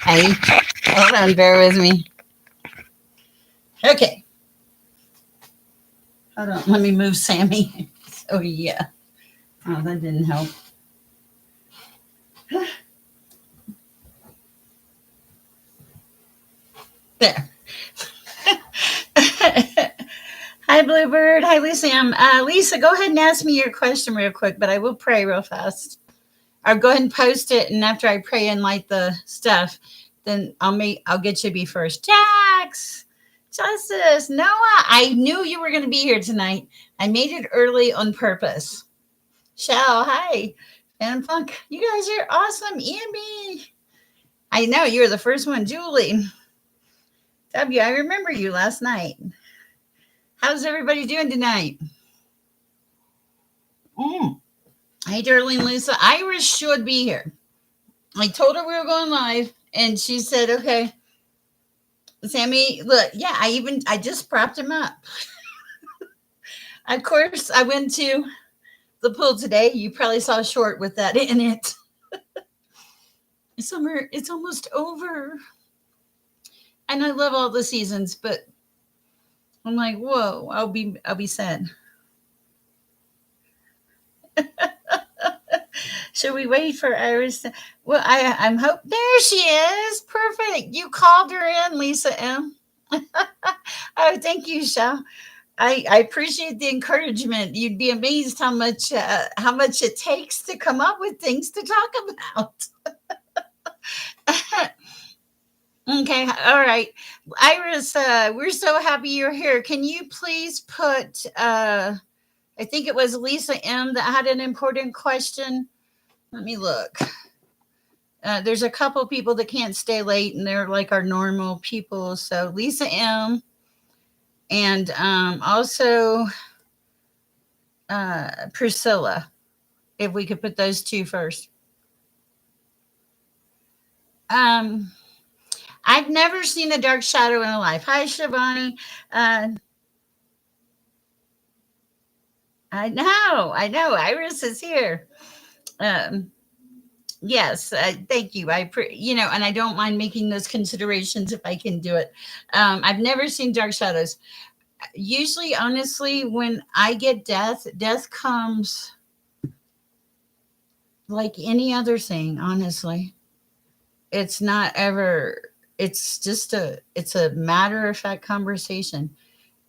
Hey, hold on, bear with me. Okay, hold on. Let me move Sammy. Oh yeah. Oh, that didn't help. There. Hi, Bluebird. Hi, Lisa. Lisa, go ahead and ask me your question real quick, but I will pray real fast. I'll go ahead and post it, and after I pray and light the stuff, then I'll get you to be first. Jax, Justice, Noah. I knew you were going to be here tonight. I made it early on purpose. Shell, hi. Phantom Funk, you guys are awesome. Amby, I know you were the first one. Julie, W, I remember you last night. How's everybody doing tonight? Mm. Hey, darling Lisa. Iris should be here. I told her we were going live, and she said, "Okay, Sammy. Look, yeah. I just propped him up. Of course, I went to the pool today. You probably saw a short with that in it. Summer, it's almost over, and I love all the seasons, but I'm like, whoa, I'll be sad. Should we wait for Iris? Well, I'm hope there she is. Perfect. You called her in, Lisa M. Oh, thank you, Shell. I appreciate the encouragement. You'd be amazed how much it takes to come up with things to talk about. Okay, all right, Iris. We're so happy you're here. Can you please put? I think it was Lisa M that had an important question. Let me look. There's a couple people that can't stay late, and they're like our normal people. So Lisa M, and also Priscilla. If we could put those two first. Um, I've never seen a dark shadow in a life. Hi, Shivani. Uh, I know. Iris is here. Um, yes, thank you. And I don't mind making those considerations if I can do it. I've never seen dark shadows. Usually, honestly, when I get death, death comes like any other thing. Honestly, it's not ever. It's a matter of fact conversation,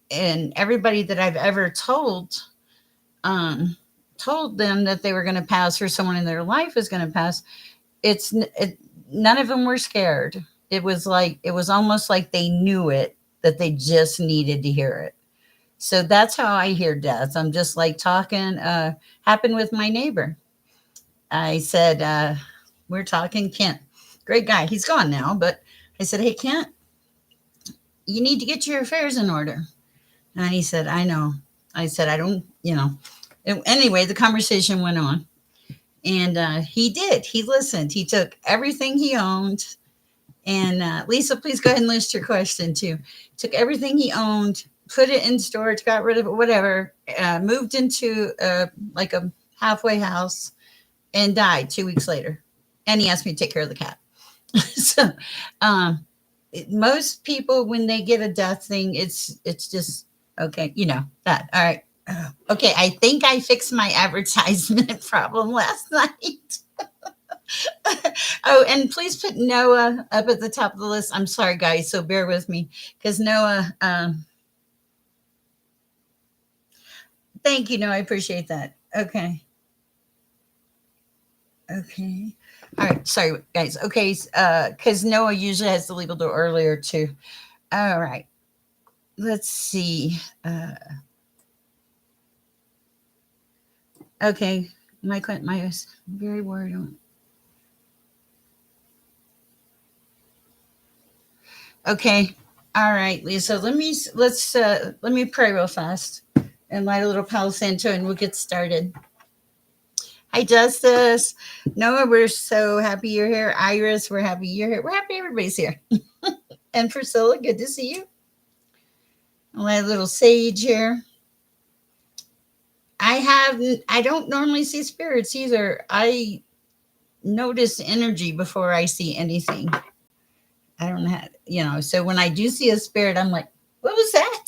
and everybody that I've ever um, told them that they were going to pass or someone in their life was going to pass, none of them were scared. It was almost like they knew it, that they just needed to hear it. So that's how I hear death. I'm just like talking. Happened with my neighbor. I said, we're talking Kent, great guy. He's gone now, but I said, hey Kent, you need to get your affairs in order. And he said, I know. I said, I don't, Anyway, the conversation went on. And he did. He listened. He took everything he owned. And Lisa, please go ahead and list your question too. Took everything he owned, put it in storage, got rid of it, whatever, moved into like a halfway house and died 2 weeks later. And he asked me to take care of the cat. So um, most people, when they get a death thing, it's just, okay, that. All right. Okay, I think I fixed my advertisement problem last night. Oh, and please put Noah up at the top of the list. I'm sorry, guys, so bear with me because Noah. Thank you, Noah. I appreciate that. Okay, okay, all right. Sorry, guys. Okay, because Noah usually has to leave a little earlier too. All right, let's see. Okay, my very worried. Okay. All right, Lisa. Let me pray real fast and light a little Palo Santo, and we'll get started. Hi, Justice. Noah, we're so happy you're here. Iris, we're happy you're here. We're happy everybody's here. And Priscilla, good to see you. I'll light a little sage here. I don't normally see spirits either. I notice energy before I see anything. I don't have, so when I do see a spirit, I'm like, what was that?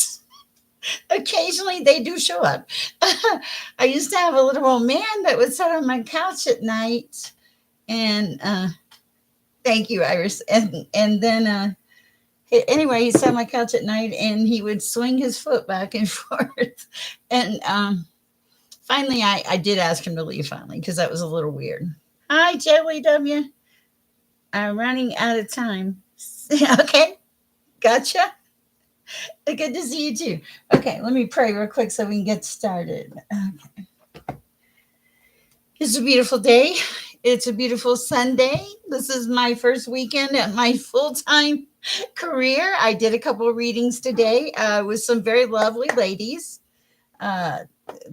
Occasionally they do show up. I used to have a little old man that would sit on my couch at night, and thank you, Iris. And then anyway, he sat on my couch at night and he would swing his foot back and forth. And finally, I did ask him to leave finally because that was a little weird. Hi, Jelly W. I'm running out of time. Okay, gotcha. Good to see you too. Okay, let me pray real quick so we can get started. Okay. It's a beautiful day. It's a beautiful Sunday. This is my first weekend at my full time career. I did a couple of readings today with some very lovely ladies. Uh,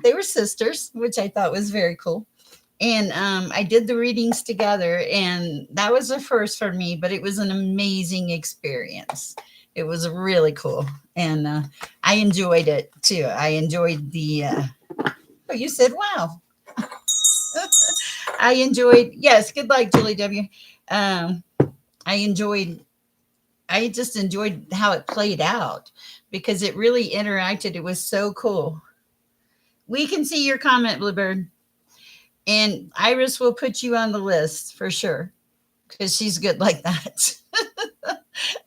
they were sisters, which I thought was very cool. And I did the readings together, and that was a first for me, but it was an amazing experience. It was really cool, and I enjoyed it too. I enjoyed the. Oh, you said wow. I enjoyed. Yes, good luck, Julie W. Um, I enjoyed. I just enjoyed how it played out because it really interacted. It was so cool. We can see your comment, Bluebird. And Iris will put you on the list for sure because she's good like that.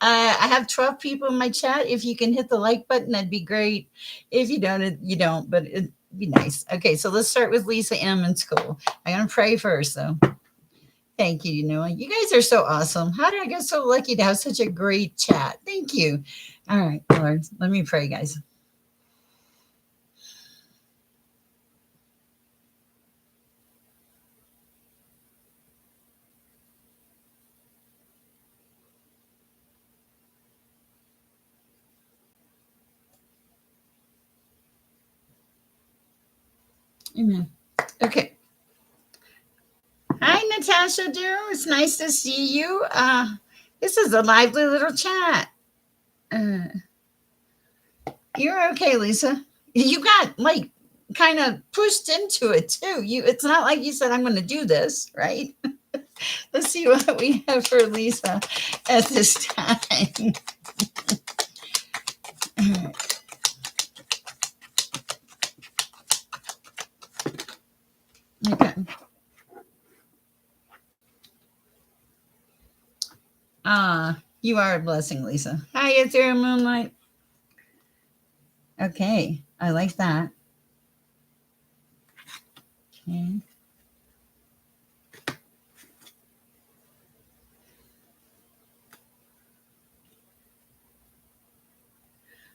I have 12 people in my chat. If you can hit the like button, that'd be great. If you don't, you don't, but it'd be nice. Okay, so let's start with Lisa M in school. I'm going to pray first, though. Thank you. You guys are so awesome. How did I get so lucky to have such a great chat? Thank you. All right, Lord, let me pray, guys. Amen. Okay. Hi, Natasha, dear. It's nice to see you. This is a lively little chat. Uh, you're okay, Lisa. You got like kind of pushed into it too. It's not like you said I'm going to do this, right? Let's see what we have for Lisa at this time. Okay. You are a blessing, Lisa. Hi, it's there, Moonlight. Okay, I like that. Okay.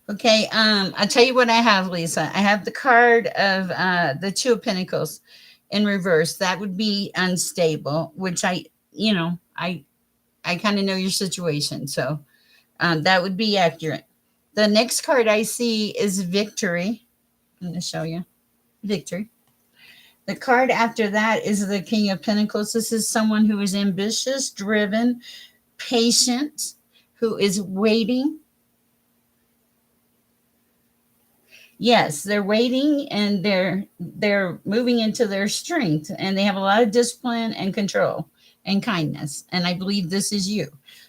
Okay, I'll tell you what I have, Lisa. I have the card of the Two of Pentacles in reverse. That would be unstable, which I kind of know your situation, so that would be accurate. The next card I see is Victory. I'm going to show you Victory. The card after that is the King of Pentacles. This is someone who is ambitious, driven, patient, who is waiting. Yes, they're waiting and they're moving into their strength, and they have a lot of discipline and control and kindness. And I believe this is you.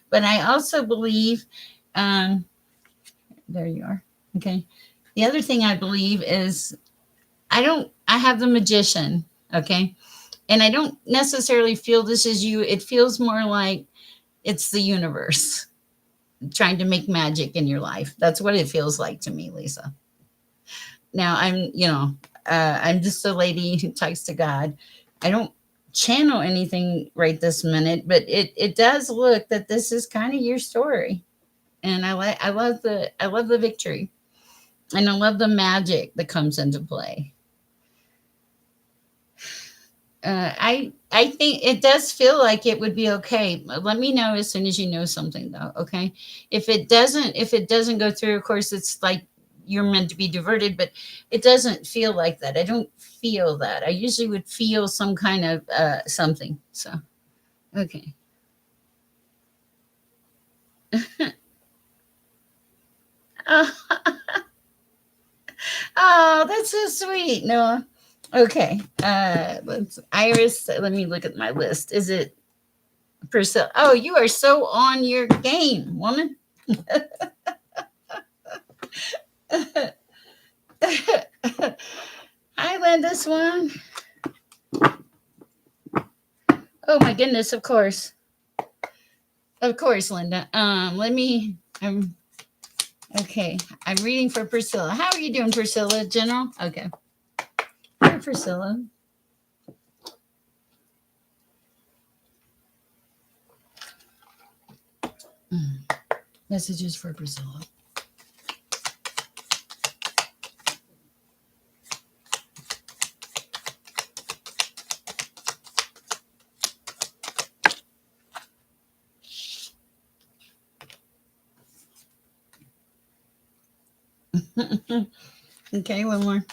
But I also believe there you are. Okay. The other thing I believe is I have the Magician, okay? And I don't necessarily feel this is you. It feels more like it's the universe trying to make magic in your life. That's what it feels like to me, Lisa. Now I'm just a lady who talks to God. I don't channel anything right this minute, but it does look that this is kind of your story. And I love the victory. And I love the magic that comes into play. I think it does feel like it would be okay. Let me know as soon as you know something, though. Okay, if it doesn't go through, of course, it's like you're meant to be diverted, but it doesn't feel like that. I don't feel that. I usually would feel some kind of something. So okay. Oh, oh, that's so sweet, Noah. Okay, let's Iris. Let me look at my list. Is it Priscilla. Oh, you are so on your game, woman. Hi, Linda Swan. Oh my goodness, of course. Of course, Linda. Let me okay. I'm reading for Priscilla. How are you doing, Priscilla? General? Okay. Hi, Priscilla. Messages for Priscilla. Okay, one more.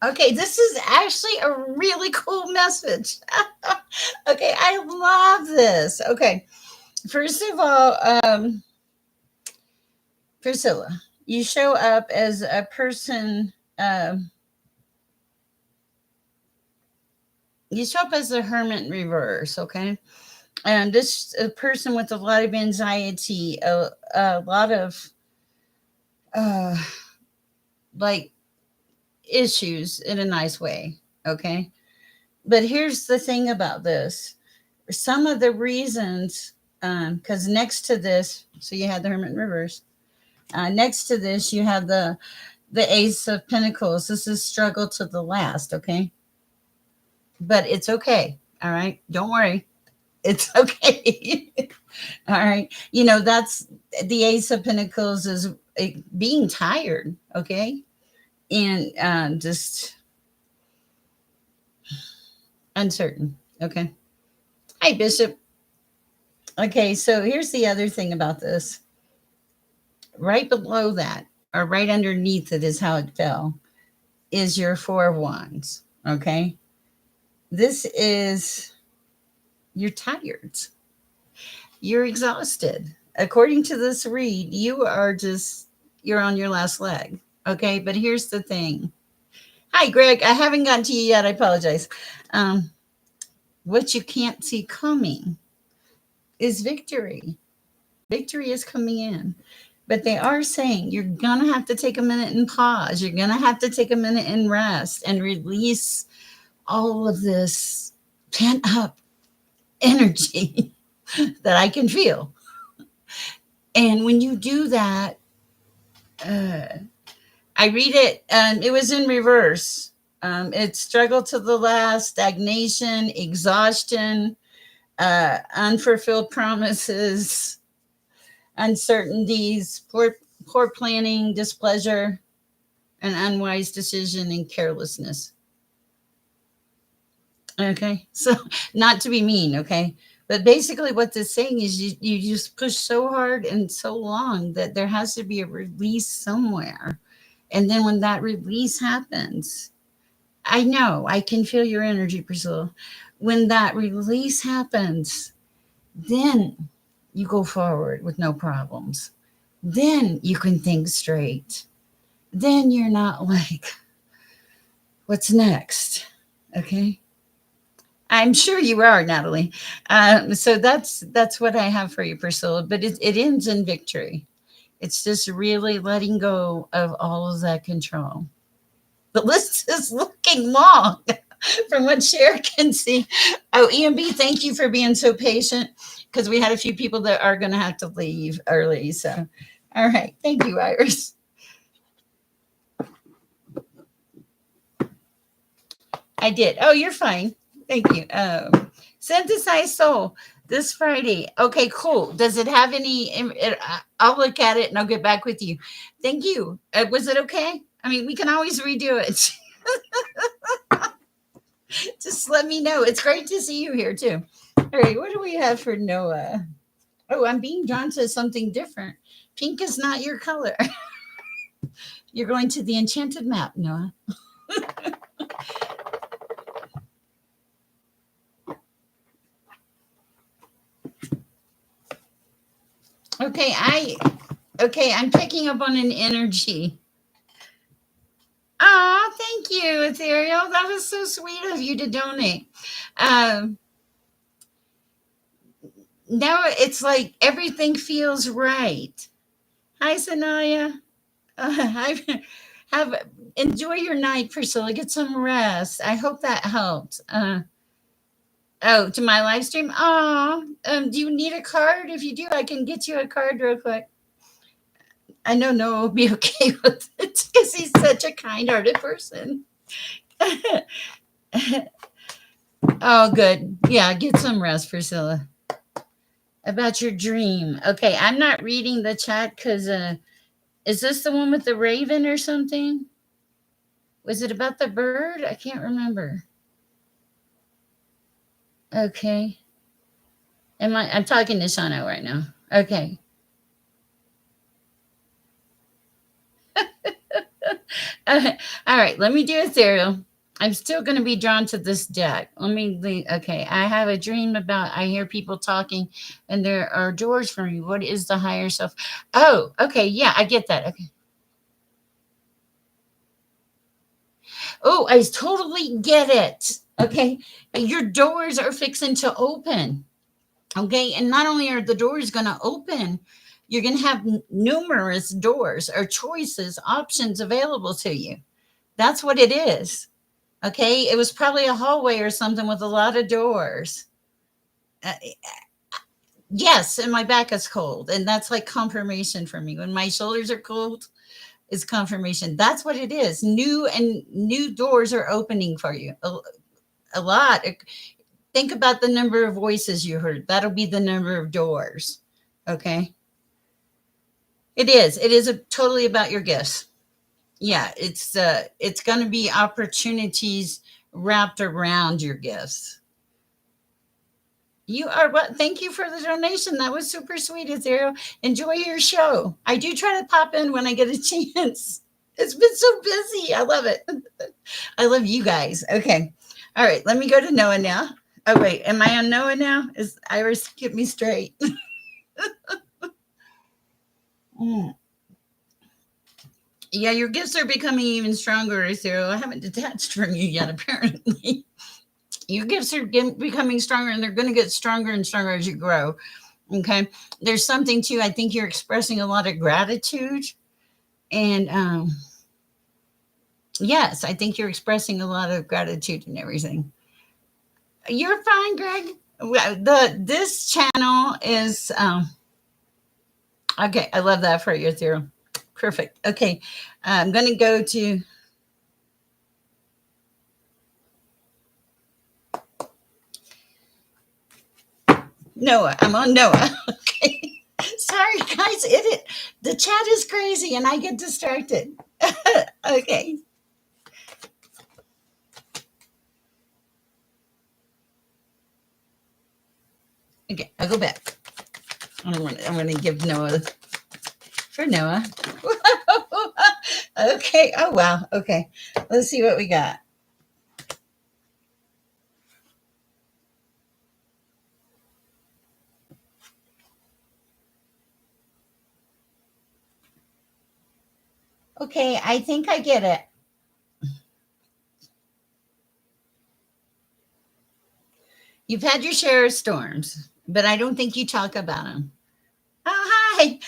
Okay, this is actually a really cool message. Okay, I love this. Okay, first of all, Priscilla, you show up as a person. You show up as a hermit in reverse. Okay, and this a person with a lot of anxiety, a lot of uh, like issues in a nice way. Okay, but here's the thing about this: some of the reasons, because next to this, so you had the hermit in reverse. Next to this, you have the Ace of Pentacles. This is struggle to the last, okay? But it's okay. All right. Don't worry. It's okay. All right. You know, that's the Ace of Pentacles is being tired, okay? And just uncertain, okay? Hi, Bishop. Okay, so here's the other thing about this. Right below that, or right underneath it, is how it fell, is your Four of Wands, okay? This is, you're tired. You're exhausted. According to this read, you are just, you're on your last leg. Okay. But here's the thing. Hi, Greg. I haven't gotten to you yet. I apologize. Um, what you can't see coming is victory. Victory is coming in. But they are saying you're going to have to take a minute and pause. You're going to have to take a minute and rest and release all of this pent up energy that I can feel. And when you do that, uh, I read it, it was in reverse. It's struggle to the last, stagnation, exhaustion, unfulfilled promises, uncertainties, poor planning, displeasure, an unwise decision, and carelessness. Okay, so not to be mean, okay, but basically what this saying is you just push so hard and so long that there has to be a release somewhere. And then when that release happens, I know I can feel your energy, Priscilla. When that release happens, then you go forward with no problems. Then you can think straight. Then you're not like, what's next? Okay. I'm sure you are, Natalie. So that's what I have for you, Priscilla. But it ends in victory. It's just really letting go of all of that control. The list is looking long from what Sher can see. Oh, EMB, thank you for being so patient because we had a few people that are going to have to leave early. So, all right. Thank you, Iris. I did. Oh, you're fine. Thank you. Synthesized Soul this Friday. Okay, cool. Does it have any? I'll look at it and I'll get back with you. Thank you. Was it okay? I mean, we can always redo it. Just let me know. It's great to see you here too. All right, what do we have for Noah? Oh, I'm being drawn to something different. Pink is not your color. You're going to the enchanted map, Noah. Okay, I'm picking up on an energy. Oh, thank you, Ethereal. That was so sweet of you to donate. Um, Now it's like everything feels right. Hi, Sanaya. Have enjoy your night, Priscilla. Get some rest. I hope that helped. Oh, to my live stream. Oh, do you need a card? If you do, I can get you a card real quick. I know Noah will be okay with it because he's such a kind-hearted person. Oh, good. Yeah, get some rest, Priscilla. About your dream. Okay, I'm not reading the chat because is this the one with the raven or something? Was it about the bird? I can't remember. Okay. I'm talking to Shano right now. Okay. All right, let me do a serial. I'm still going to be drawn to this deck. Okay, I have a dream about, I hear people talking and there are doors for me. What is the higher self? Oh, okay. Yeah, I get that. Okay. Oh, I totally get it. Okay. Your doors are fixing to open. Okay. And not only are the doors going to open, you're going to have numerous doors or choices, options available to you. That's what it is. Okay. It was probably a hallway or something with a lot of doors. Uh, yes. And my back is cold. And that's like confirmation for me. When my shoulders are cold, it's confirmation. That's what it is. New doors are opening for you. A lot. Think about the number of voices you heard. That'll be the number of doors. Okay. It is. It is totally about your gifts. Yeah, it's going to be opportunities wrapped around your gifts. You are what? Thank you for the donation. That was super sweet, Ethereal. Enjoy your show. I do try to pop in when I get a chance. It's been so busy. I love it. I love you guys. Okay. All right. Let me go to Noah now. Oh, wait. Am I on Noah now? Is Iris get me straight? Mm. Yeah, your gifts are becoming even stronger, Ethereal. I haven't detached from you yet, apparently. Your gifts are becoming stronger and they're going to get stronger and stronger as you grow. Okay. There's something too. I think you're expressing a lot of gratitude. And yes, I think you're expressing a lot of gratitude and everything. You're fine, Greg. This channel is okay. I love that for your theory. Perfect. Okay. I'm going to go to Noah. I'm on Noah. Okay. Sorry, guys. The chat is crazy and I get distracted. Okay. Okay. I'll go back. I'm gonna give Noah for Noah. Okay. Oh wow. Okay. Let's see what we got. Okay, I think I get it. You've had your share of storms, but I don't think you talk about them. Oh, hi.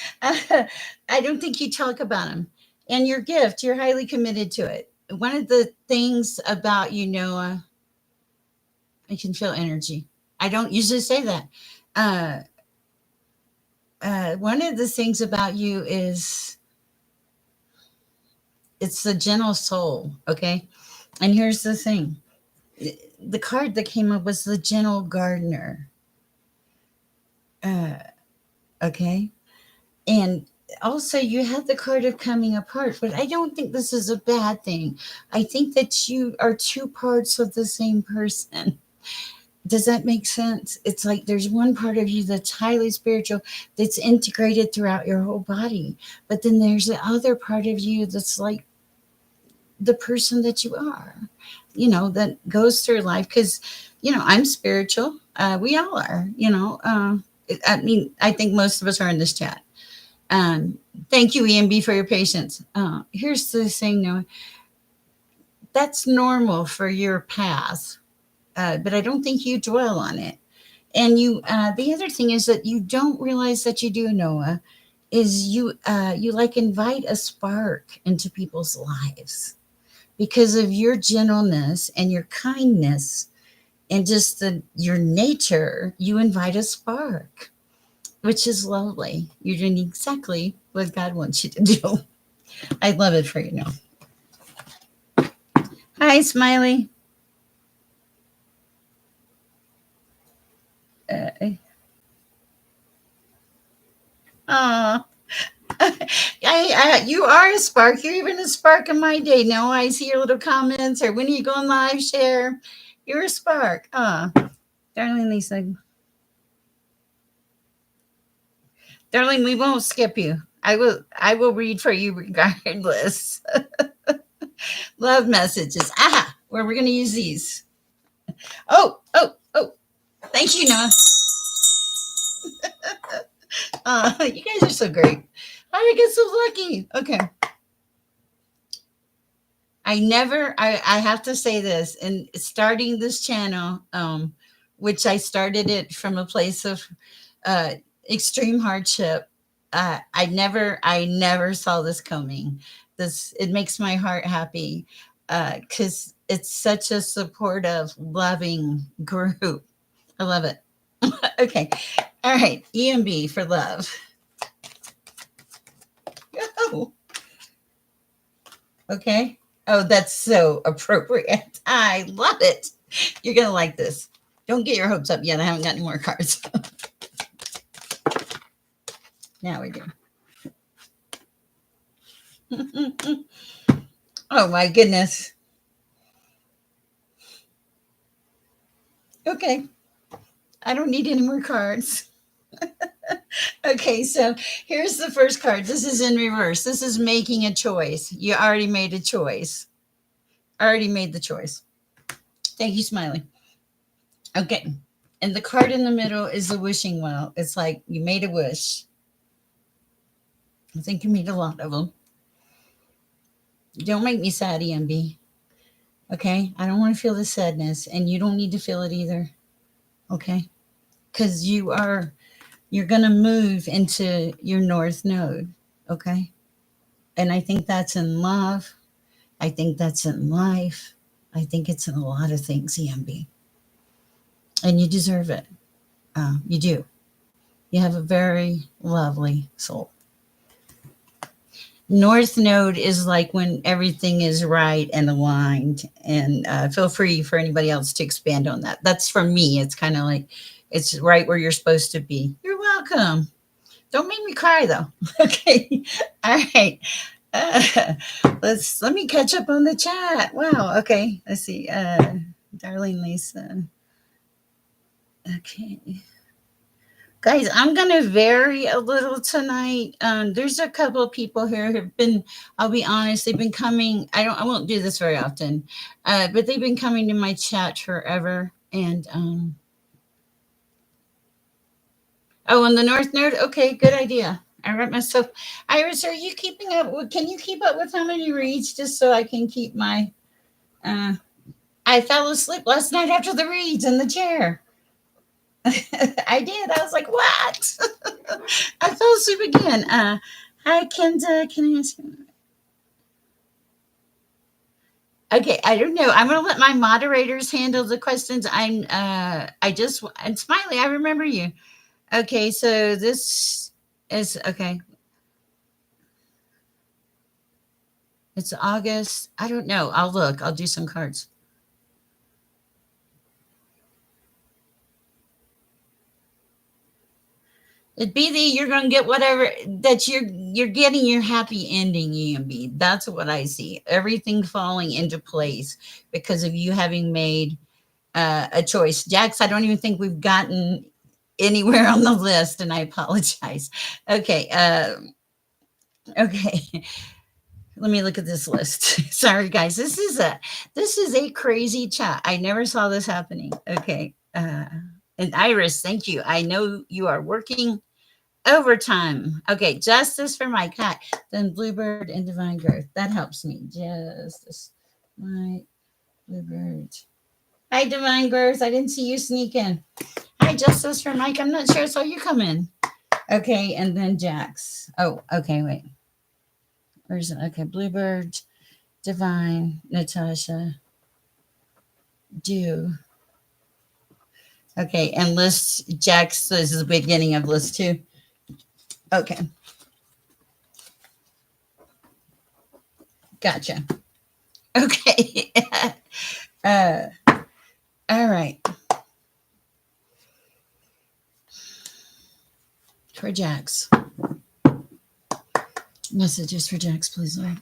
I don't think you talk about them. And your gift, you're highly committed to it. One of the things about you, Noah, I can feel energy. I don't usually say that. Uh, one of the things about you is it's the gentle soul. Okay. And here's the thing, the card that came up was the gentle gardener. Uh, okay. And also, you had the card of coming apart, but I don't think this is a bad thing. I think that you are two parts of the same person. Does that make sense? It's like there's one part of you that's highly spiritual, that's integrated throughout your whole body. But then there's the other part of you that's like the person that you are, that goes through life. Because, I'm spiritual. We all are, I mean, I think most of us are in this chat. Um, Thank you, EMB, for your patience. Here's the thing, Noah. That's normal for your past, but I don't think you dwell on it. And the other thing is that you don't realize that you do, Noah, is you like invite a spark into people's lives because of your gentleness and your kindness and just your nature. You invite a spark, which is lovely. You're doing exactly what God wants you to do. I love it for you, Noah. Hi, Smiley. Uh, Aw. You are a spark. You're even a spark in my day. No, I see your little comments or when are you going live, share. You're a spark. Darling Lisa. Darling, we won't skip you. I will read for you regardless. Love messages. Aha, where we're gonna use these. Oh. Thank you, Noah. You guys are so great. How did I get so lucky? Okay. I have to say this, in starting this channel, which I started it from a place of uh, extreme hardship. I never saw this coming. It makes my heart happy because it's such a supportive, loving group. I love it. Okay, all right, EMB for love. Oh, okay. Oh, that's so appropriate. I love it. You're gonna like this. Don't get your hopes up yet. I haven't got any more cards. Now we do. Oh my goodness. Okay. I don't need any more cards. Okay, so here's the first card. This is in reverse. This is making a choice. You already made a choice. Already made the choice. Thank you, Smiley. Okay. And the card in the middle is the wishing well. It's like you made a wish. I think you made a lot of them. Don't make me sad, EMB. Okay? I don't want to feel the sadness, and you don't need to feel it either. Okay? Because you're going to move into your north node. Okay? And I think that's in love. I think that's in life. I think it's in a lot of things, EMB. And you deserve it. You do. You have a very lovely soul. North node is like when everything is right and aligned. And feel free for anybody else to expand on that. That's for me. It's kind of like it's right where you're supposed to be. You're welcome. Don't make me cry though. Okay. All right. Let me catch up on the chat. Wow. Okay. Let's see. Darling Lisa. Okay. Guys, I'm going to vary a little tonight. There's a couple of people here who've been, I'll be honest, they've been coming. I won't do this very often, but they've been coming to my chat forever. And, on the North Node. Okay, good idea. I wrote myself. Iris, are you keeping up? Can you keep up with how many reads just so I can keep my, I fell asleep last night after the reads in the chair. I did. I was like, what? I fell asleep again. Hi, Kendra. Can I ask you? Okay, I don't know. I'm going to let my moderators handle the questions. And Smiley, I remember you. Okay, so this is, okay. It's August. I don't know. I'll look. I'll do some cards. It'd be you're gonna get whatever that you're getting your happy ending, EMB. That's what I see. Everything falling into place because of you having made a choice. Jax, I don't even think we've gotten anywhere on the list, and I apologize. Okay, okay. Let me look at this list. Sorry, guys. This is a crazy chat. I never saw this happening. Okay. And Iris, thank you. I know you are working overtime. Okay, justice for my cat. Then bluebird and divine growth. That helps me. Justice. My bluebird. Hi, divine growth. I didn't see you sneak in. Hi, justice for Mike. I'm not sure I saw you come in. Okay, and then Jax. Oh, okay, wait. Where's it? Okay, bluebird, divine, Natasha, do. Okay, and list Jax. This is the beginning of list two. Okay, gotcha. Okay. uh, all right. For Jax. Messages for Jax, please, Lord.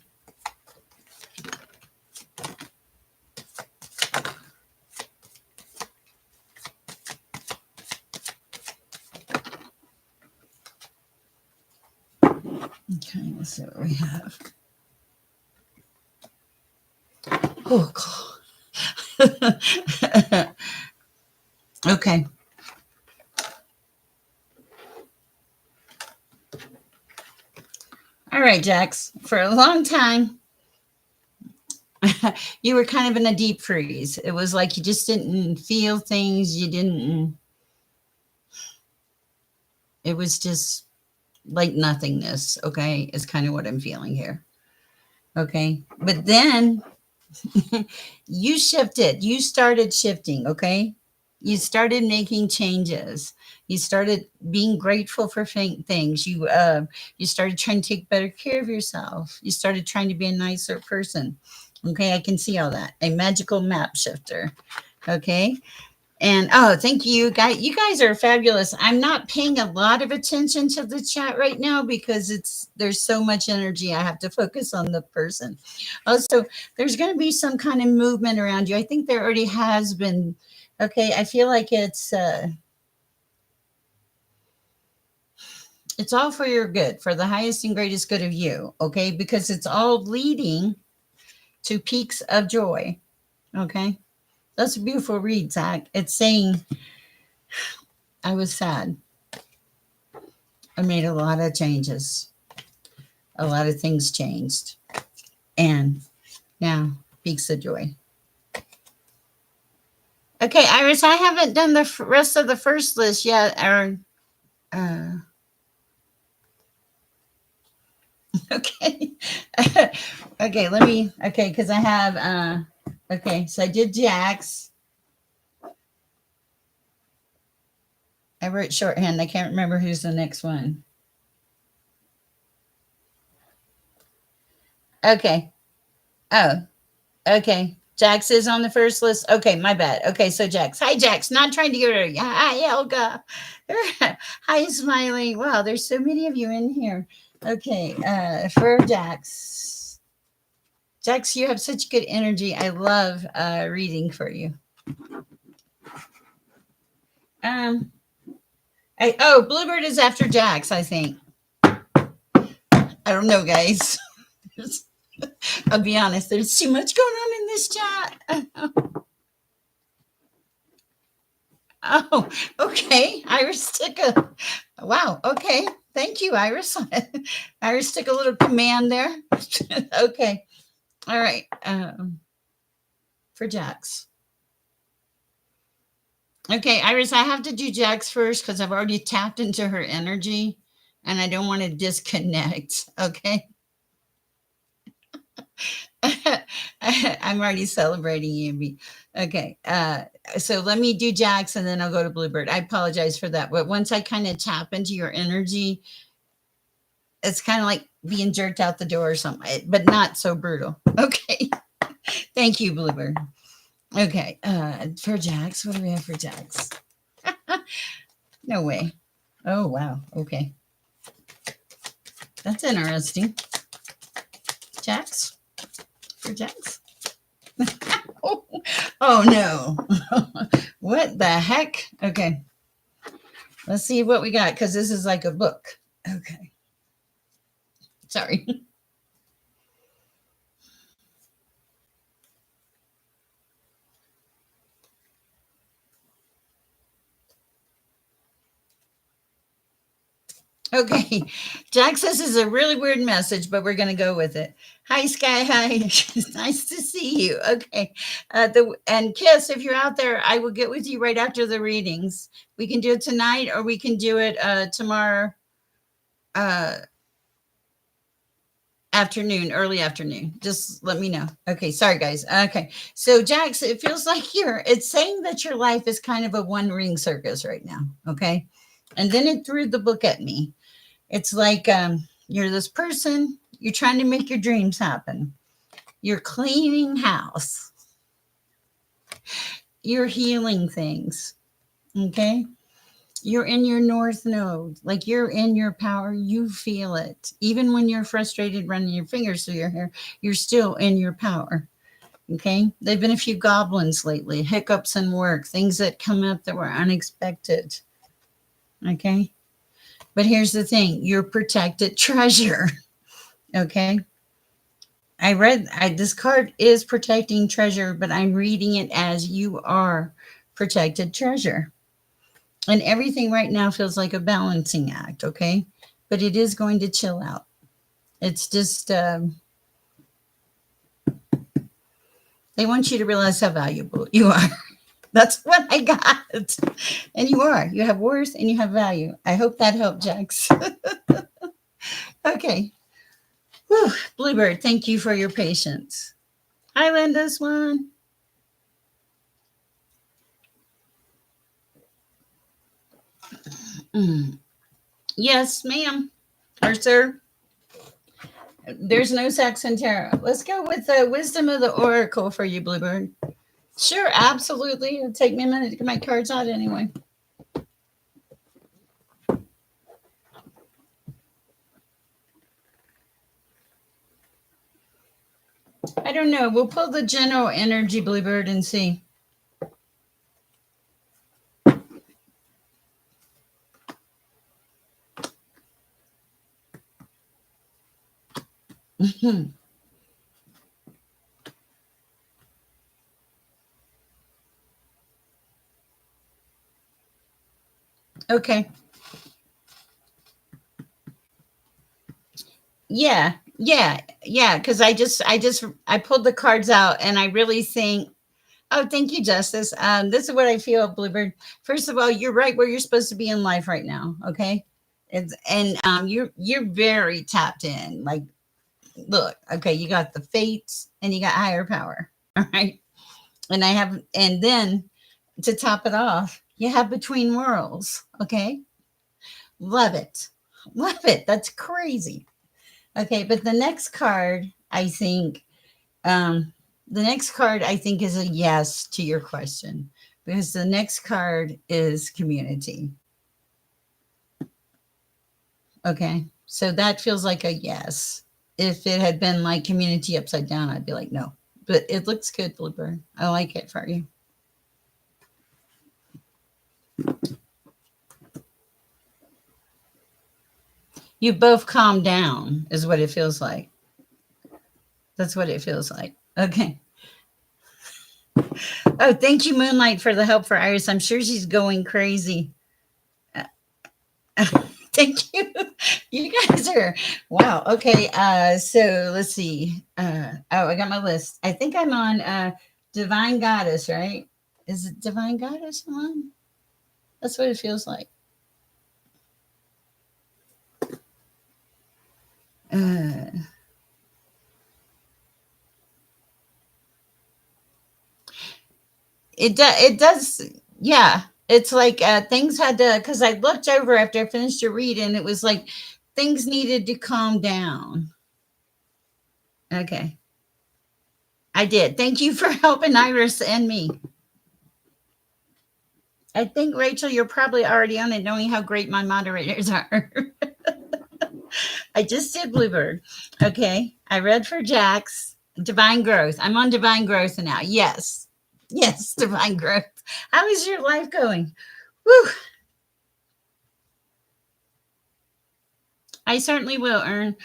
Okay, let's see what we have. Oh, God. Okay. All right, Jax. For a long time, you were kind of in a deep freeze. It was like you just didn't feel things. You didn't, it was just like nothingness. Okay. Is kind of what I'm feeling here. Okay. But then you shifted. You started shifting. Okay. You started making changes. You started being grateful for things. You started trying to take better care of yourself. You started trying to be a nicer person. Okay, I can see all that. A magical map shifter. Okay. And oh, thank you guys. You guys are fabulous. I'm not paying a lot of attention to the chat right now because there's so much energy. I have to focus on the person. Also, there's going to be some kind of movement around you. I think there already has been. Okay, I feel like it's all for your good, for the highest and greatest good of you. Okay, because it's all leading to peaks of joy. Okay, that's a beautiful read, Zach. It's saying I was sad. I made a lot of changes. A lot of things changed. And now, peaks of joy. Okay, Iris, I haven't done the rest of the first list yet. Or, okay. Okay, let me, okay, because I have, okay, so I did Jax. I wrote shorthand. I can't remember who's the next one. Okay. Oh, okay. Jax is on the first list. Okay, my bad. Okay, so Jax. Hi, Jax. Not trying to get rid of you. Hi, Elga. Hi, Smiley. Wow, there's so many of you in here. Okay, for Jax. Jax, you have such good energy. I love reading for you. Um, Bluebird is after Jax, I think. I don't know, guys. I'll be honest. There's too much going on in this chat. Oh, okay. Iris took a wow. Okay. Thank you, Iris. Iris took a little command there. Okay. All right. For Jax. Okay, Iris, I have to do Jax first because I've already tapped into her energy and I don't want to disconnect. Okay. I'm already celebrating you. Okay. So let me do Jax and then I'll go to Bluebird. I apologize for that. But once I kind of tap into your energy, it's kind of like being jerked out the door or something, but not so brutal. Okay. Thank you, Bluebird. Okay. For Jax, what do we have for Jax? No way. Oh, wow. Okay. That's interesting. Jax? For Jax? Oh, oh no. What the heck? Okay. Let's see what we got because this is like a book. Okay. Sorry. Okay. Jack says this is a really weird message, but we're going to go with it. Hi, Sky. Hi. Nice to see you. Okay. And Kiss, if you're out there, I will get with you right after the readings. We can do it tonight or we can do it tomorrow uh, afternoon, early afternoon. Just let me know. Okay. Sorry, guys. Okay. So, Jax, it feels like it's saying that your life is kind of a one ring circus right now. Okay. And then it threw the book at me. It's like you're this person, you're trying to make your dreams happen. You're cleaning house, you're healing things. Okay. You're in your north node, like you're in your power. You feel it. Even when you're frustrated running your fingers through your hair, you're still in your power. Okay. There've been a few goblins lately, hiccups in work, things that come up that were unexpected. Okay. But here's the thing, you're protected treasure. Okay. This card is protecting treasure, but I'm reading it as you are protected treasure. And everything right now feels like a balancing act, okay? But it is going to chill out. It's just, they want you to realize how valuable you are. That's what I got. And you are. You have worth and you have value. I hope that helped, Jax. Okay. Whew. Bluebird, thank you for your patience. Hi, Linda Swan. Mm. Yes, ma'am. Or sir. There's no Saxon Tarot. Let's go with the wisdom of the oracle for you, Bluebird. Sure, absolutely. It'll take me a minute to get my cards out anyway. I don't know. We'll pull the general energy, Bluebird, and see. Okay. Yeah. Yeah. Because I pulled the cards out, and I really think. Oh, thank you, Justice. This is what I feel, Bluebird. First of all, you're right where you're supposed to be in life right now. Okay. You're very tapped in. Like, look, okay, you got the fates and you got higher power. All right. And then to top it off, you have between worlds. Okay. Love it. Love it. That's crazy. Okay. But um, the next card I think is a yes to your question because the next card is community. Okay. So that feels like a yes. If it had been like community upside down, I'd be like, no. But it looks good, Bluebird. I like it for you. You both calmed down, is what it feels like. That's what it feels like. Okay. Oh, thank you, Moonlight, for the help for Iris. I'm sure she's going crazy. Uh, thank you. You guys are wow. Okay. So let's see. Oh, I got my list. I think I'm on Divine Goddess, right? Is it Divine Goddess on? That's what it feels like. Uh, it does. Yeah. It's like things had to because I looked over after I finished your read and it was like things needed to calm down. Okay. I did. Thank you for helping Iris and me. I think, Rachel, you're probably already on it, knowing how great my moderators are. I just did Bluebird. Okay. I read for Jax. Divine Growth. I'm on Divine Growth now. Yes. Yes, Divine Growth. How is your life going? Whew. I certainly will, Earn.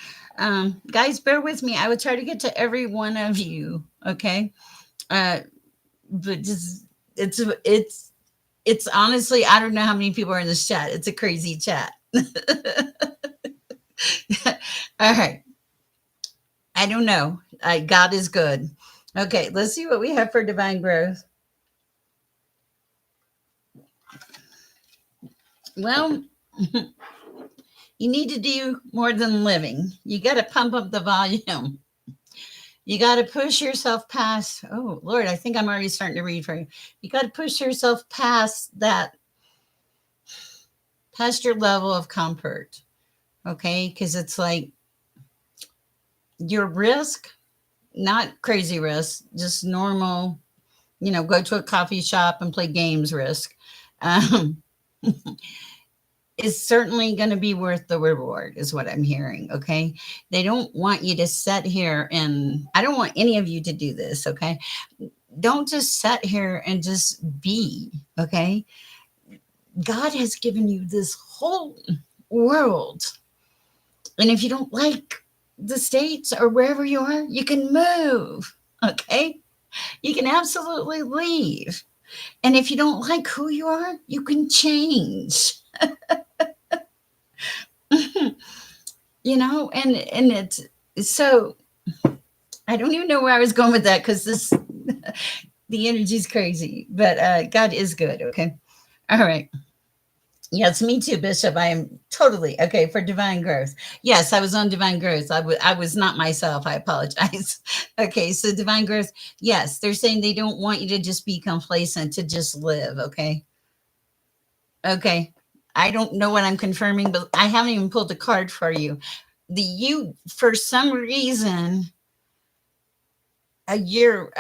Guys, bear with me. I will try to get to every one of you. Okay. Uh, but just, it's honestly, I don't know how many people are in this chat. It's a crazy chat. All right. I don't know. God is good. Okay, let's see what we have for divine growth. Well, you need to do more than living. You got to pump up the volume. You got to push yourself past. Oh, Lord, I think I'm already starting to read for you. You got to push yourself past your level of comfort. Okay, because it's like your risk, not crazy risk, just normal, go to a coffee shop and play games risk. Um, is certainly going to be worth the reward, is what I'm hearing. Okay. They don't want you to sit here, and I don't want any of you to do this. Okay. Don't just sit here and just be. Okay. God has given you this whole world. And if you don't like the States or wherever you are, you can move. Okay. You can absolutely leave. And if you don't like who you are, you can change. And it's so I don't even know where I was going with that, because this the energy's crazy, but God is good. Okay. All right. Yes, me too, Bishop. I am totally okay for divine growth. Yes, I was on divine growth. I was not myself. I apologize. Okay, so divine growth. Yes, they're saying they don't want you to just be complacent, to just live. Okay. Okay. I don't know what I'm confirming, but I haven't even pulled the card for you. You, for some reason, a year,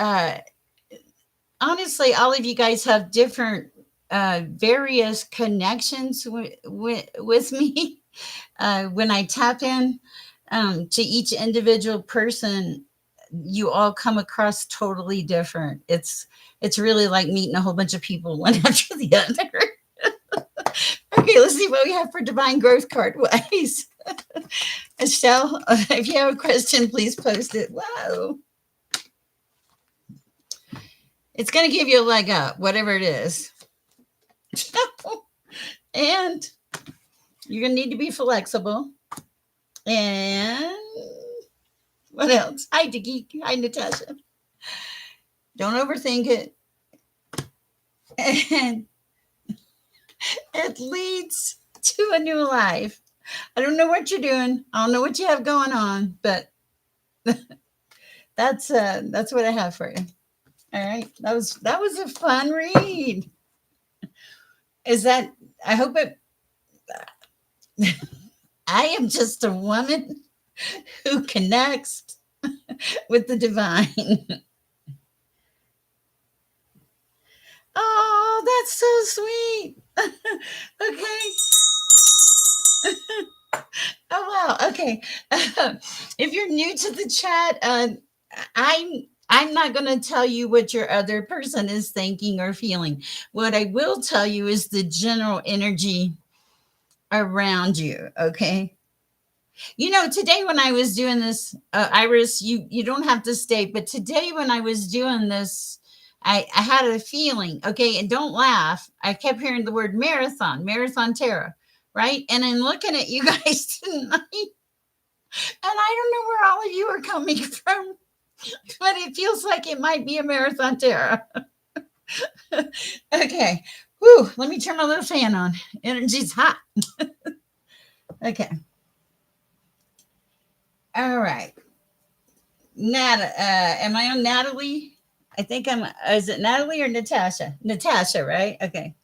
honestly, all of you guys have different, various connections with me. When I tap in, to each individual person, you all come across totally different. It's really like meeting a whole bunch of people one after the other. Okay, let's see what we have for divine growth card wise. Estelle, if you have a question, please post it. Whoa. It's going to give you a leg up, whatever it is. And you're going to need to be flexible. And what else? Hi, Dickie. Hi, Natasha. Don't overthink it. And it leads to a new life. I don't know what you're doing. I don't know what you have going on, but that's what I have for you. All right. That was a fun read. Is that I hope it I am just a woman who connects with the divine. Oh, that's so sweet. Okay. Oh wow. Okay. If you're new to the chat, I'm not going to tell you what your other person is thinking or feeling. What I will tell you is the general energy around you. Okay. Today when I was doing this, Iris, you don't have to stay, but today when I was doing this, I had a feeling. Okay, and don't laugh. I kept hearing the word marathon terror, right? And I'm looking at you guys tonight, and I don't know where all of you are coming from, but it feels like it might be a marathon terror. Okay, whew, let me turn my little fan on. Energy's hot. Okay, all right. Am I on Natalie? I think I'm. Is it Natalie or Natasha? Natasha, right? Okay.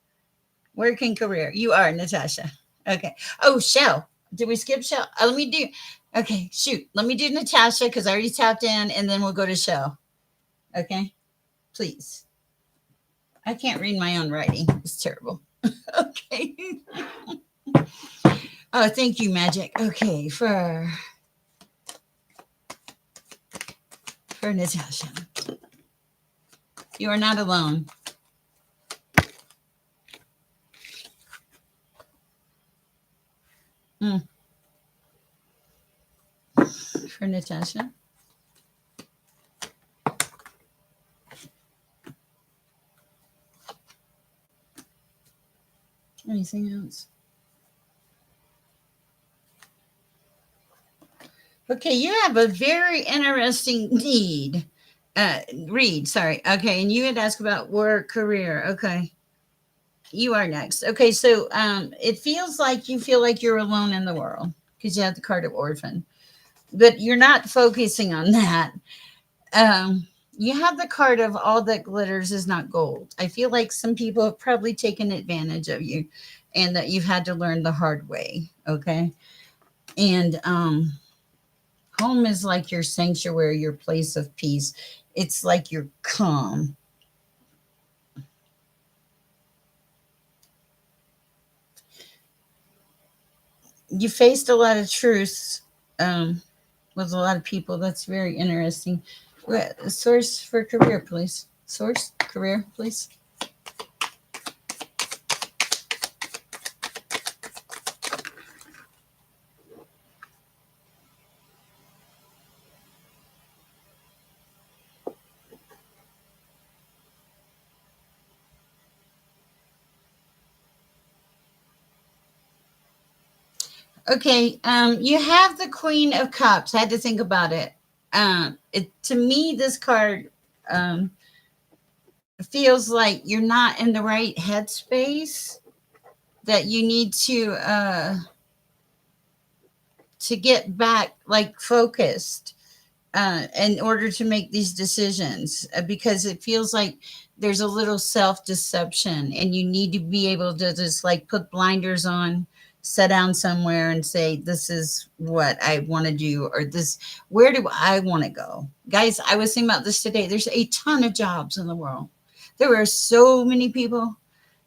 Working career. You are Natasha. Okay. Oh, Shell. Did we skip Shell? Let me do. Okay, shoot. Let me do Natasha because I already tapped in, and then we'll go to Shell. Okay, please. I can't read my own writing. It's terrible. Okay. Oh, thank you, Magic. Okay, for Natasha, you are not alone. Mm, for Natasha. Anything else? Okay, you have a very interesting need. Read, sorry. Okay, and you had asked about work, career. Okay, you are next. Okay, so it feels like you feel like you're alone in the world because you have the card of orphan, but you're not focusing on that. You have the card of all that glitters is not gold. I feel like some people have probably taken advantage of you and that you've had to learn the hard way. Okay. And home is like your sanctuary, your place of peace. It's like you're calm. You faced a lot of truths um, with a lot of people. That's very interesting. Source for career, please. Source, career, please. Okay, you have the Queen of Cups. I had to think about it. To me, this card um, feels like you're not in the right headspace. That you need to get back like focused in order to make these decisions because it feels like there's a little self deception and you need to be able to just like put blinders on, sit down somewhere and say, this is what I want to do, or this, where do I want to go? Guys, I was thinking about this today. There's a ton of jobs in the world. There are so many people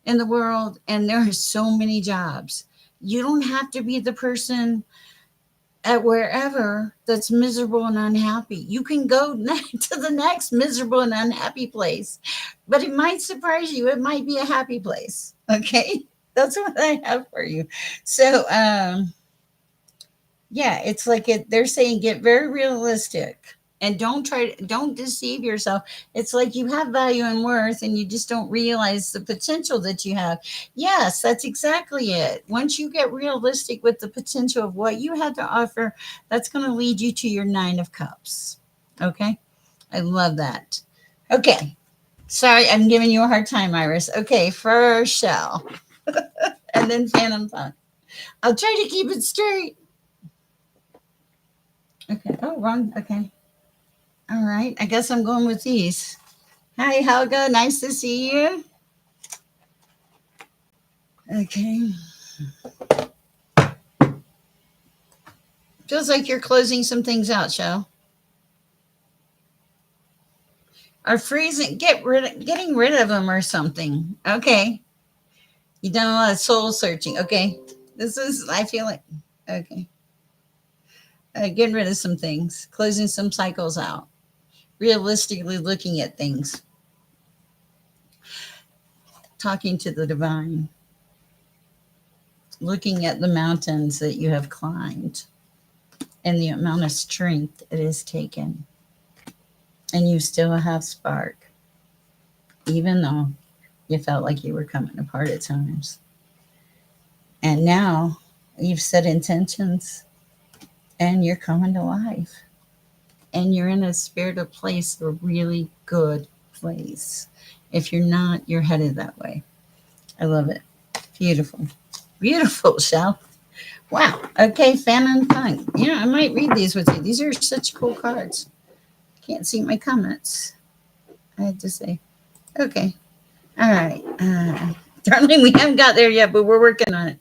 in the world and there are so many jobs. You don't have to be the person at wherever that's miserable and unhappy. You can go to the next miserable and unhappy place, but it might surprise you. It might be a happy place. Okay. That's what I have for you. So, yeah, it's like they're saying get very realistic and don't deceive yourself. It's like you have value and worth and you just don't realize the potential that you have. Yes, that's exactly it. Once you get realistic with the potential of what you have to offer, that's going to lead you to your 9 of cups. Okay? I love that. Okay. Sorry, I'm giving you a hard time, Iris. Okay, for Shell. And then Phantom Thought. I'll try to keep it straight. Okay. Oh, wrong. Okay. All right. I guess I'm going with these. Hi, Helga. Nice to see you. Okay. Feels like you're closing some things out, Shell. Or freezing. Getting rid of them or something. Okay. You've done a lot of soul searching. Okay. This is. I feel like. Okay. Getting rid of some things. Closing some cycles out. Realistically looking at things. Talking to the divine. Looking at the mountains that you have climbed and the amount of strength it has taken. And you still have spark, even though you felt like you were coming apart at times. And now you've set intentions and you're coming to life. And you're in a spirited place, a really good place. If you're not, you're headed that way. I love it. Beautiful. Beautiful, Shell. Wow. Okay, Phantom Punk. Yeah, I might read these with you. These are such cool cards. Can't see my comments. I had to say. Okay. All right. Darling, we haven't got there yet, but we're working on it.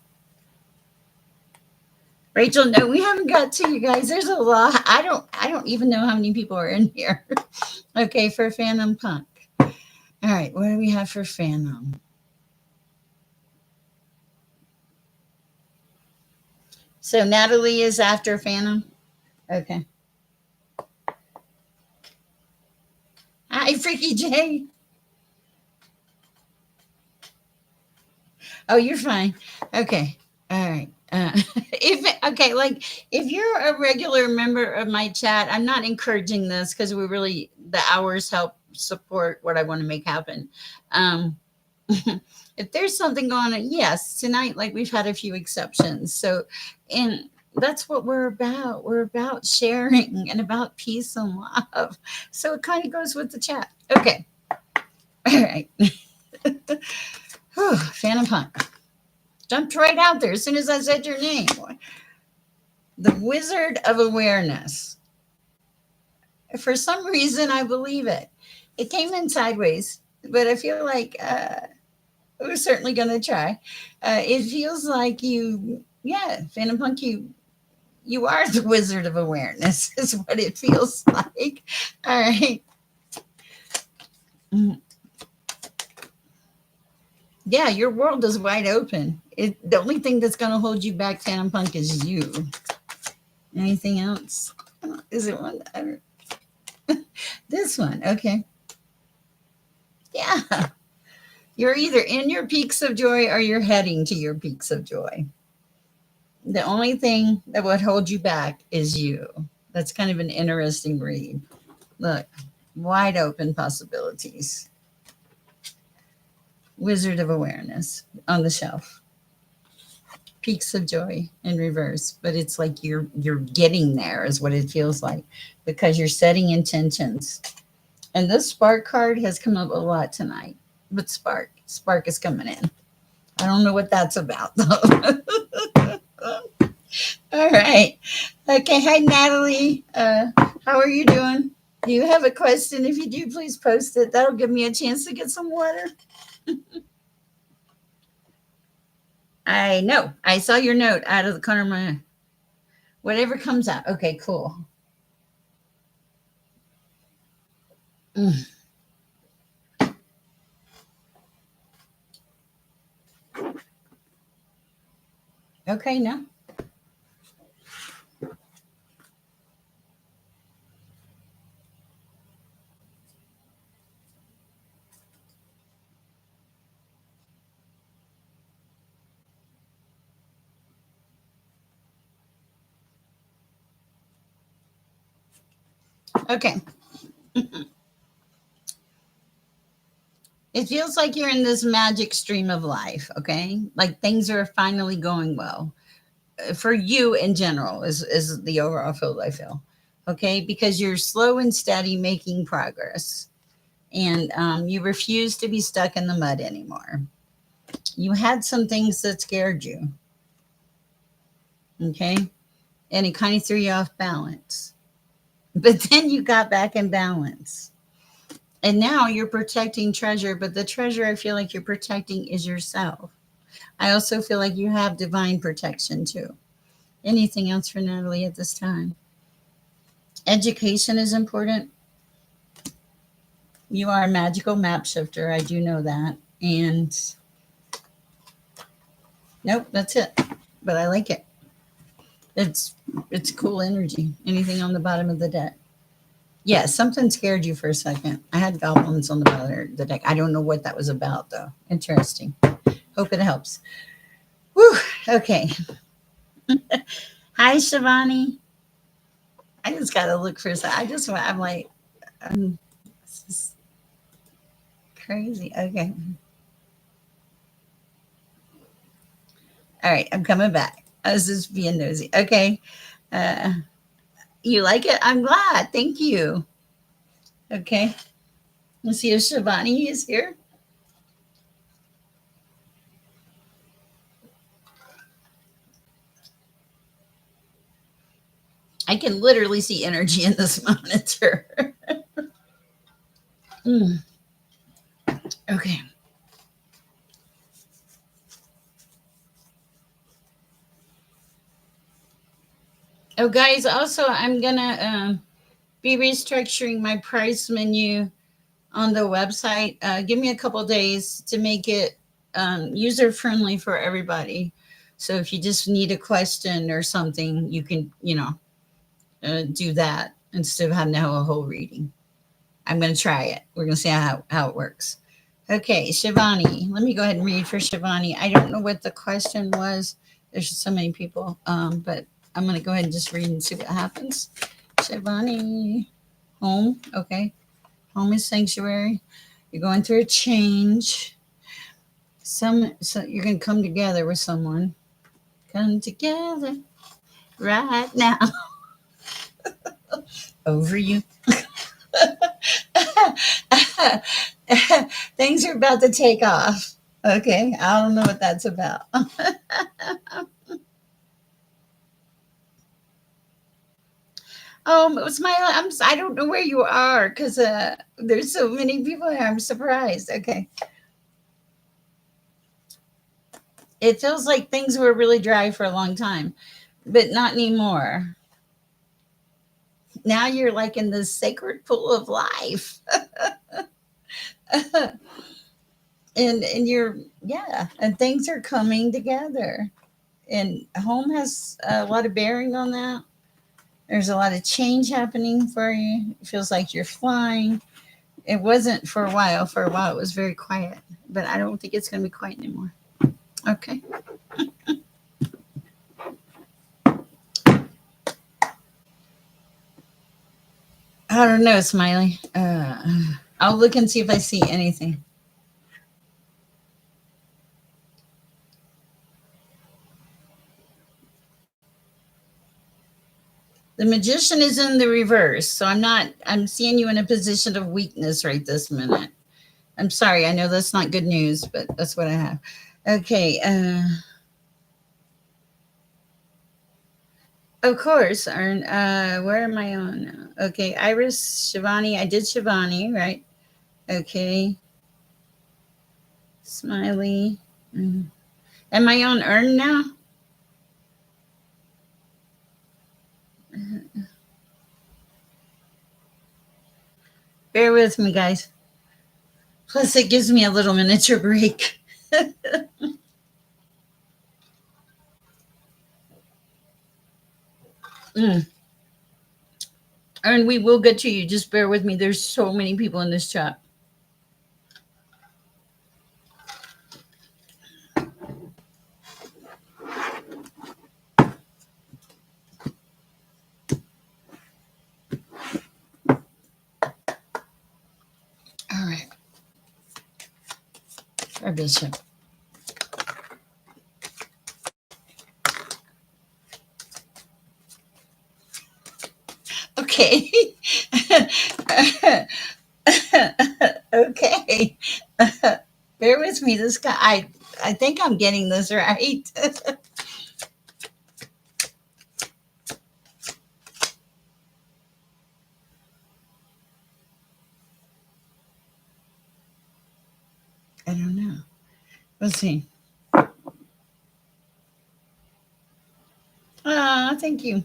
Rachel, no, we haven't got to you guys. There's a lot. I don't even know how many people are in here. Okay, for Phantom Punk. All right, what do we have for Phantom? So Natalie is after Phantom. Okay. Hi, Freaky J. Oh, you're fine. Okay. All right. If okay, like if you're a regular member of my chat, I'm not encouraging this because we really the hours help support what I want to make happen. Um, if there's something going on, yes, tonight like we've had a few exceptions. So, and That's what we're about. We're about sharing and about peace and love. So it kind of goes with the chat. Okay. All right. Whew, Phantom Punk. Jumped right out there as soon as I said your name. The Wizard of Awareness. For some reason, I believe it. It came in sideways, but I feel like we're certainly going to try. It feels like yeah, Phantom Punk, you are the Wizard of Awareness, is what it feels like. All right. Mm, yeah, your world is wide open. The only thing that's going to hold you back, Phantom Punk, is you. Anything else? Is it one? This one. Okay. Yeah. You're either in your peaks of joy or you're heading to your peaks of joy. The only thing that would hold you back is you. That's kind of an interesting read. Look, wide open possibilities. Wizard of Awareness on the shelf. Peaks of joy in reverse, but it's like you're getting there is what it feels like because you're setting intentions. And this spark card has come up a lot tonight. But spark is coming in. I don't know what that's about though. All right. Okay. Hi, Natalie. How are you doing? Do you have a question? If you do, please post it. That'll give me a chance to get some water. I know. I saw your note out of the corner of my eye. Whatever comes out. Okay, cool. Mm. Okay, no. Okay. It feels like you're in this magic stream of life, okay? Like things are finally going well. For you in general is the overall feel I feel. Okay? Because you're slow and steady making progress. And you refuse to be stuck in the mud anymore. You had some things that scared you. Okay? And it kind of threw you off balance. But then you got back in balance. And now you're protecting treasure, but the treasure I feel like you're protecting is yourself. I also feel like you have divine protection too. Anything else for Natalie at this time? Education is important. You are a magical map shifter. I do know that. And nope, that's it. But I like it. It's it's cool energy. Anything on the bottom of the deck? Yeah, something scared you for a second. I had goblins on the bottom of the deck. I don't know what that was about though. Interesting. Hope it helps. Whew. Okay. Hi, Shivani. I just gotta look for a second. I'm like, this is crazy. Okay. All right, I'm coming back. I was just being nosy. Okay. Uh, you like it? I'm glad. Thank you. Okay. Let's see if Shivani is here. I can literally see energy in this monitor. Mm, okay. Oh, guys, also, I'm going to be restructuring my price menu on the website. Give me a couple days to make it user friendly for everybody. So if you just need a question or something, you can, do that instead of having to have a whole reading. I'm going to try it. We're going to see how it works. Okay, Shivani. Let me go ahead and read for Shivani. I don't know what the question was. There's so many people, but I'm going to go ahead and just read and see what happens. Shivani, home. Okay, home is sanctuary. You're going through a change. So you're going to come together with someone. Come together. right now over you. Things are about to take off. Okay, I don't know what that's about. It's my. I don't know where you are because there's so many people here. I'm surprised. Okay, it feels like things were really dry for a long time, but not anymore. Now you're like in this sacred pool of life, and you're yeah, and things are coming together. And home has a lot of bearing on that. There's a lot of change happening for you. It feels like you're flying. It wasn't for a while. For a while, it was very quiet, but I don't think it's going to be quiet anymore. Okay. I don't know, Smiley. I'll look and see if I see anything. The magician is in the reverse, so I'm not. I'm seeing you in a position of weakness right this minute. I'm sorry. I know that's not good news, but that's what I have. Okay. Of course, Ern. Where am I on now? Okay, Iris, Shivani. I did Shivani, right? Okay, Smiley. Mhm. Am I on Earn now? Bear with me, guys. Plus, it gives me a little miniature break. Mm. Earn, we will get to you. Just bear with me. There's so many people in this chat. All right, our bishop. Okay. Okay. Bear with me. This guy, I think I'm getting this right. I don't know. Let's see. Ah, thank you.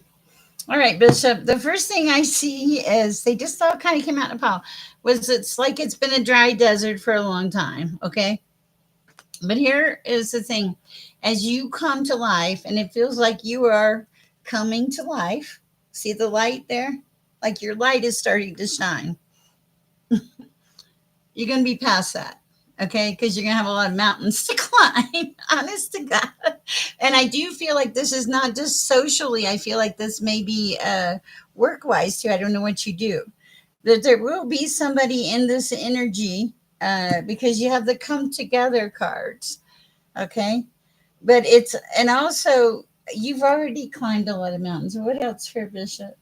All right, Bishop. The first thing I see is they just all kind of came out in a pile. Was it's like it's been a dry desert for a long time. Okay. But here is the thing. As you come to life, and it feels like you are coming to life, see the light there? Like your light is starting to shine. You're going to be past that. Okay. Because you're going to have a lot of mountains to climb, honest to God. And I do feel like this is not just socially, I feel like this may be work wise too. I don't know what you do. That there will be somebody in this energy because you have the come together cards. Okay. But it's, and also, you've already climbed a lot of mountains. What else for Bishop?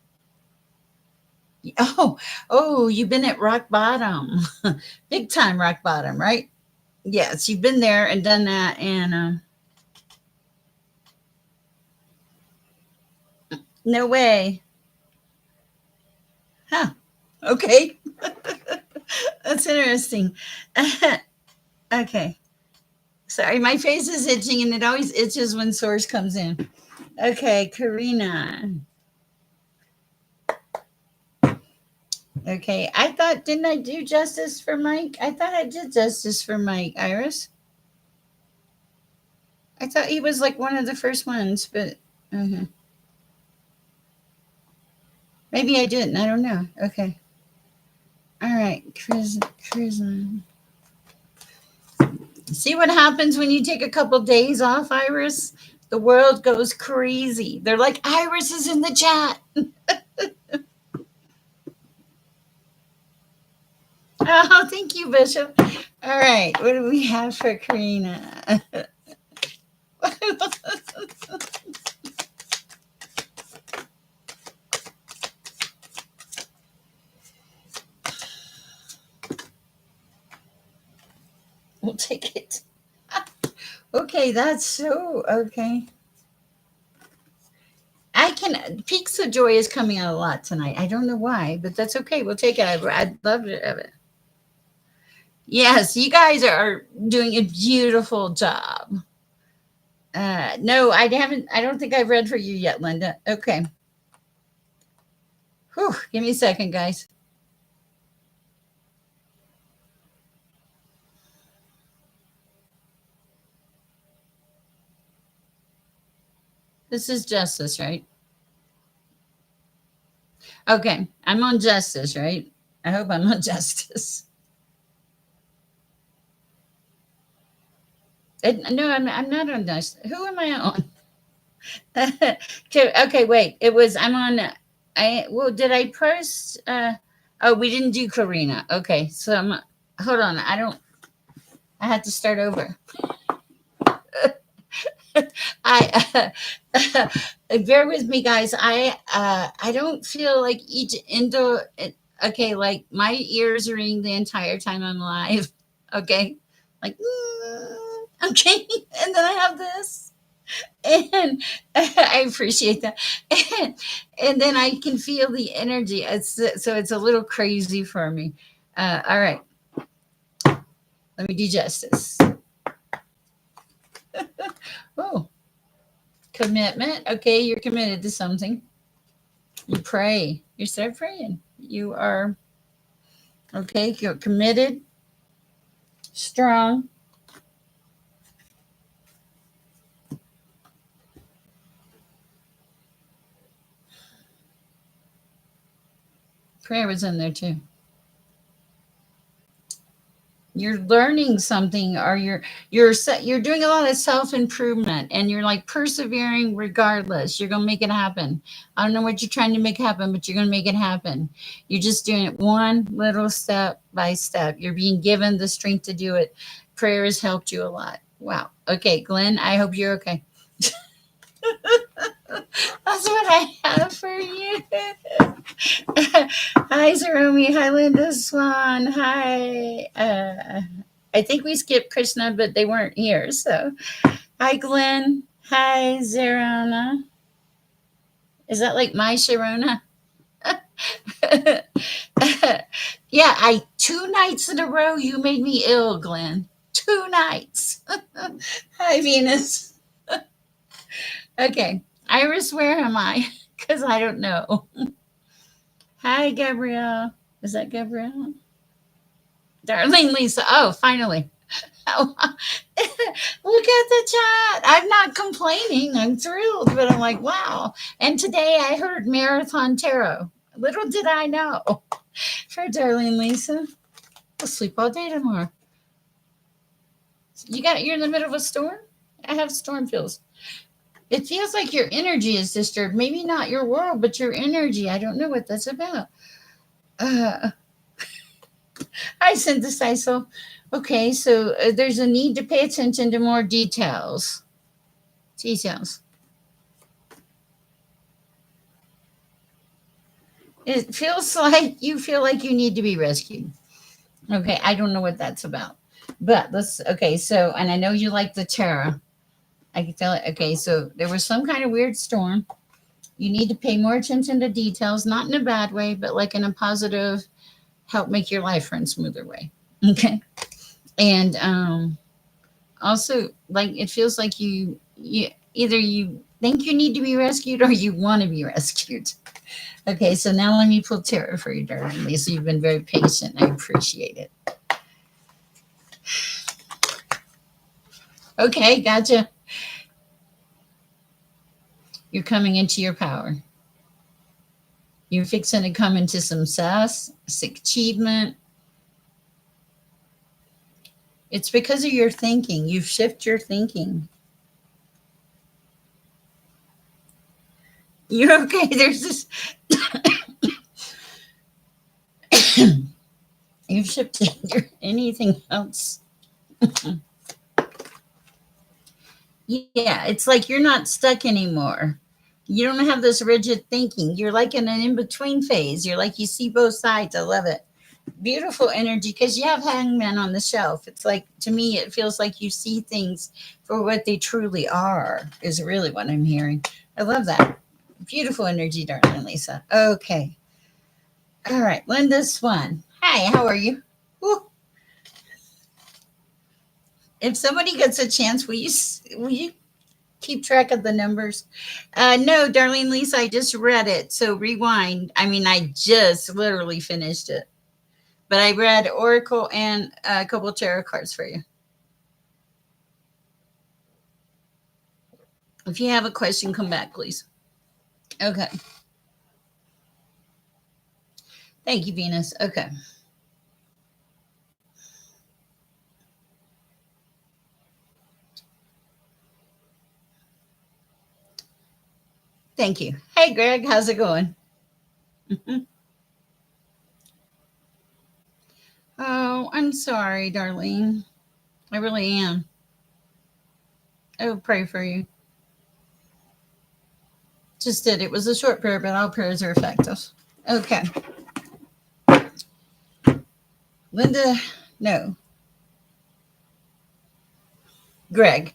Oh, oh, you've been at rock bottom, big time rock bottom, right? Yes, you've been there and done that. And no way. Huh. Okay. That's interesting. Okay. Sorry, my face is itching and it always itches when Source comes in. Okay, Karina. Okay, I thought, didn't I do justice for Mike? I thought I did justice for Mike, Iris. I thought he was like one of the first ones, but uh maybe I didn't. I don't know. Okay. All right, Chris. See what happens when you take a couple days off, Iris? The world goes crazy. They're like, Iris is in the chat. Oh, thank you, Bishop. All right, what do we have for Karina? We'll take it. Okay, that's so okay. I can peaks of joy is coming out a lot tonight. I don't know why, but that's okay. We'll take it. I'd love to have it. Yes, you guys are doing a beautiful job. No, I haven't. I don't think I've read for you yet, Linda. Okay. Whew, give me a second, guys. This is justice, right? Okay, I'm on justice, right? I hope I'm on justice. No, I'm not on justice. Who am I on? Okay, wait. It was I'm on. I well, did I post? Oh, we didn't do Karina. Okay, so hold on. I don't. I had to start over. I bear with me, guys. I don't feel like each indo. Okay, like my ears are ringing the entire time I'm live. Okay, like okay, and then I have this, and I appreciate that, and then I can feel the energy. It's a little crazy for me. All right, let me do justice. Oh, commitment. Okay, you're committed to something. You pray. You start praying. You are okay. You're committed, strong. Prayer was in there too. You're learning something, or you're doing a lot of self-improvement, and you're like persevering regardless. You're gonna make it happen. I don't know what you're trying to make happen, but you're gonna make it happen. You're just doing it one little step by step. You're being given the strength to do it. Prayer has helped you a lot. Wow. Okay, Glenn, I hope you're okay. That's what I have for you. Hi, Zeromi. Hi, Linda Swan. Hi. I think we skipped Krishna, but they weren't here. So, hi, Glenn. Hi, Zerona. Is that like my Sharona? Yeah, I 2 nights in a row you made me ill, Glenn. 2 nights. Hi, Venus. Okay, Iris, where am I? Because I don't know. Hi, Gabrielle. Is that Gabrielle? Darling Lisa. Oh, finally. Oh, look at the chat. I'm not complaining. I'm thrilled, but I'm like, wow. And today I heard Marathon Tarot. Little did I know. For Darlene Lisa. We'll sleep all day tomorrow. You're in the middle of a storm? I have storm feels. It feels like your energy is disturbed. Maybe not your world, but your energy. I don't know what that's about. Uh, I synthesize. So, okay, so there's a need to pay attention to more details. Details. It feels like you feel like you need to be rescued. Okay, I don't know what that's about. But let's, okay, so, and I know you like the tarot. I can tell it. Okay, so there was some kind of weird storm. You need to pay more attention to details, not in a bad way, but like in a positive, help make your life run smoother way. Okay. And also, like, it feels like you either you think you need to be rescued or you want to be rescued. Okay, so now let me pull tarot for you, darling Lisa. You've been very patient. I appreciate it. Okay, gotcha. You're coming into your power. You're fixing to come into some success, achievement. It's because of your thinking. You've shifted your thinking. You're okay. There's this. You've shifted anything else. Yeah, it's like you're not stuck anymore. You don't have this rigid thinking. You're like in an in between phase. You're like, you see both sides. I love it. Beautiful energy because you have hangman on the shelf. It's like, to me, it feels like you see things for what they truly are, is really what I'm hearing. I love that. Beautiful energy, darling Lisa. Okay. All right. Linda Swan. Hi, how are you? Woo. If somebody gets a chance, will you keep track of the numbers? No, darling Lisa, I just read it. So rewind. I mean, I just literally finished it. But I read Oracle and a couple tarot cards for you. If you have a question, come back, please. Okay. Thank you, Venus. Okay. Thank you. Hey, Greg, how's it going? Oh, I'm sorry, darling. I really am. I will pray for you. Just did. It was a short prayer, but all prayers are effective. Okay. Linda, no. Greg.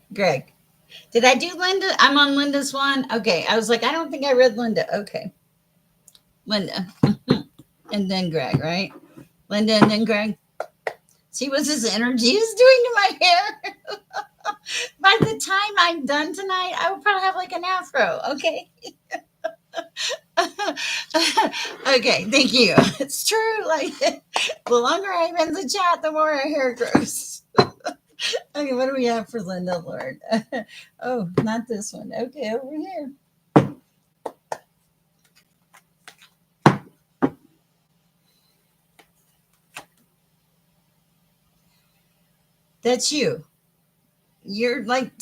Did I do Linda? I'm on Linda's one. Okay. I was like, I don't think I read Linda. Okay. Linda. And then Greg, right? Linda and then Greg. See what this energy is doing to my hair? By the time I'm done tonight, I will probably have like an afro. Okay. Okay. Thank you. It's true. Like, the longer I'm in the chat, the more our hair grows. Okay. What do we have for Linda, Lord? Oh, not this one. Okay. Over here. That's you. You're like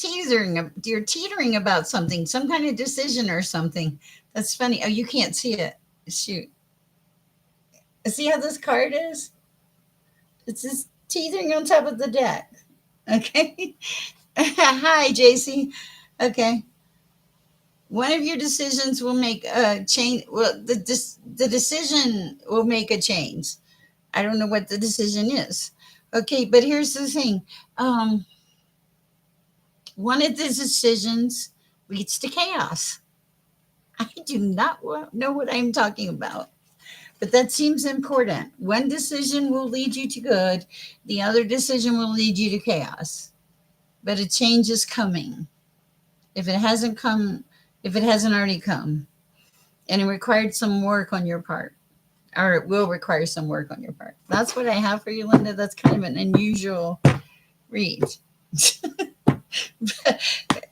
you're teetering about something, some kind of decision or something. That's funny. Oh, you can't see it. Shoot. See how this card is? It's just teetering on top of the deck. Okay. Hi, JC. Okay. One of your decisions will make a change. Well, the decision will make a change. I don't know what the decision is. Okay, but here's the thing. Um, One of the decisions leads to chaos. I do not know what I'm talking about, but that seems important. One decision will lead you to good, the other decision will lead you to chaos. But a change is coming. If it hasn't come, if it hasn't already come, and it required some work on your part, or it will require some work on your part. That's what I have for you, Linda. That's kind of an unusual read.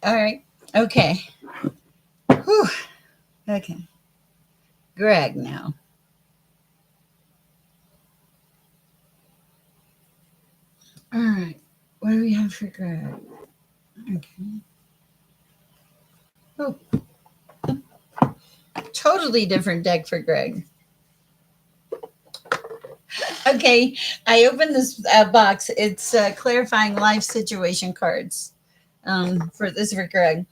All right. Okay. Whew. Okay. Greg now. All right. What do we have for Greg? Okay. Oh, totally different deck for Greg. Okay. I opened this box. It's clarifying life situation cards for this for Greg.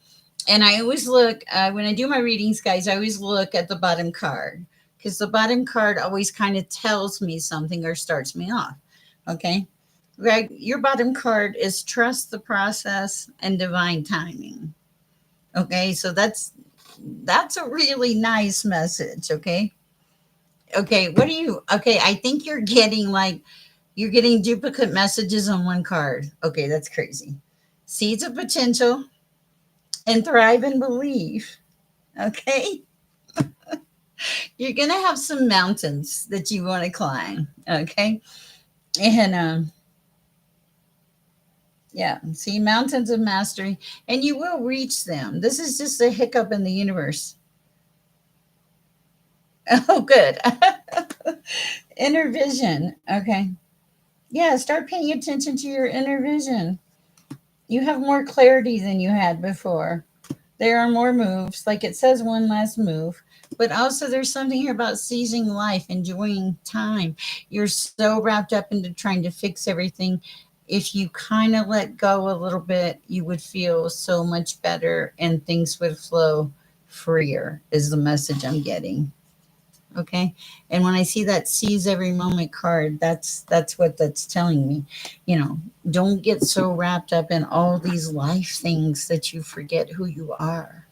And I always look, when I do my readings, guys, I always look at the bottom card because the bottom card always kind of tells me something or starts me off. Okay. Greg, your bottom card is trust the process and divine timing. Okay. So that's a really nice message. Okay. Okay. What do you, okay. I think you're getting duplicate messages on one card. Okay. That's crazy. Seeds of potential and thrive and believe. Okay. You're going to have some mountains that you want to climb. Okay. And, yeah, see, mountains of mastery, and you will reach them. This is just a hiccup in the universe. Oh, good. Inner vision. Okay. Yeah, start paying attention to your inner vision. You have more clarity than you had before. There are more moves, like it says one last move, but also there's something here about seizing life, enjoying time. You're so wrapped up into trying to fix everything. If you kind of let go a little bit, you would feel so much better and things would flow freer, is the message I'm getting. Okay. And when I see that seize every moment card, that's what that's telling me. You know, don't get so wrapped up in all these life things that you forget who you are.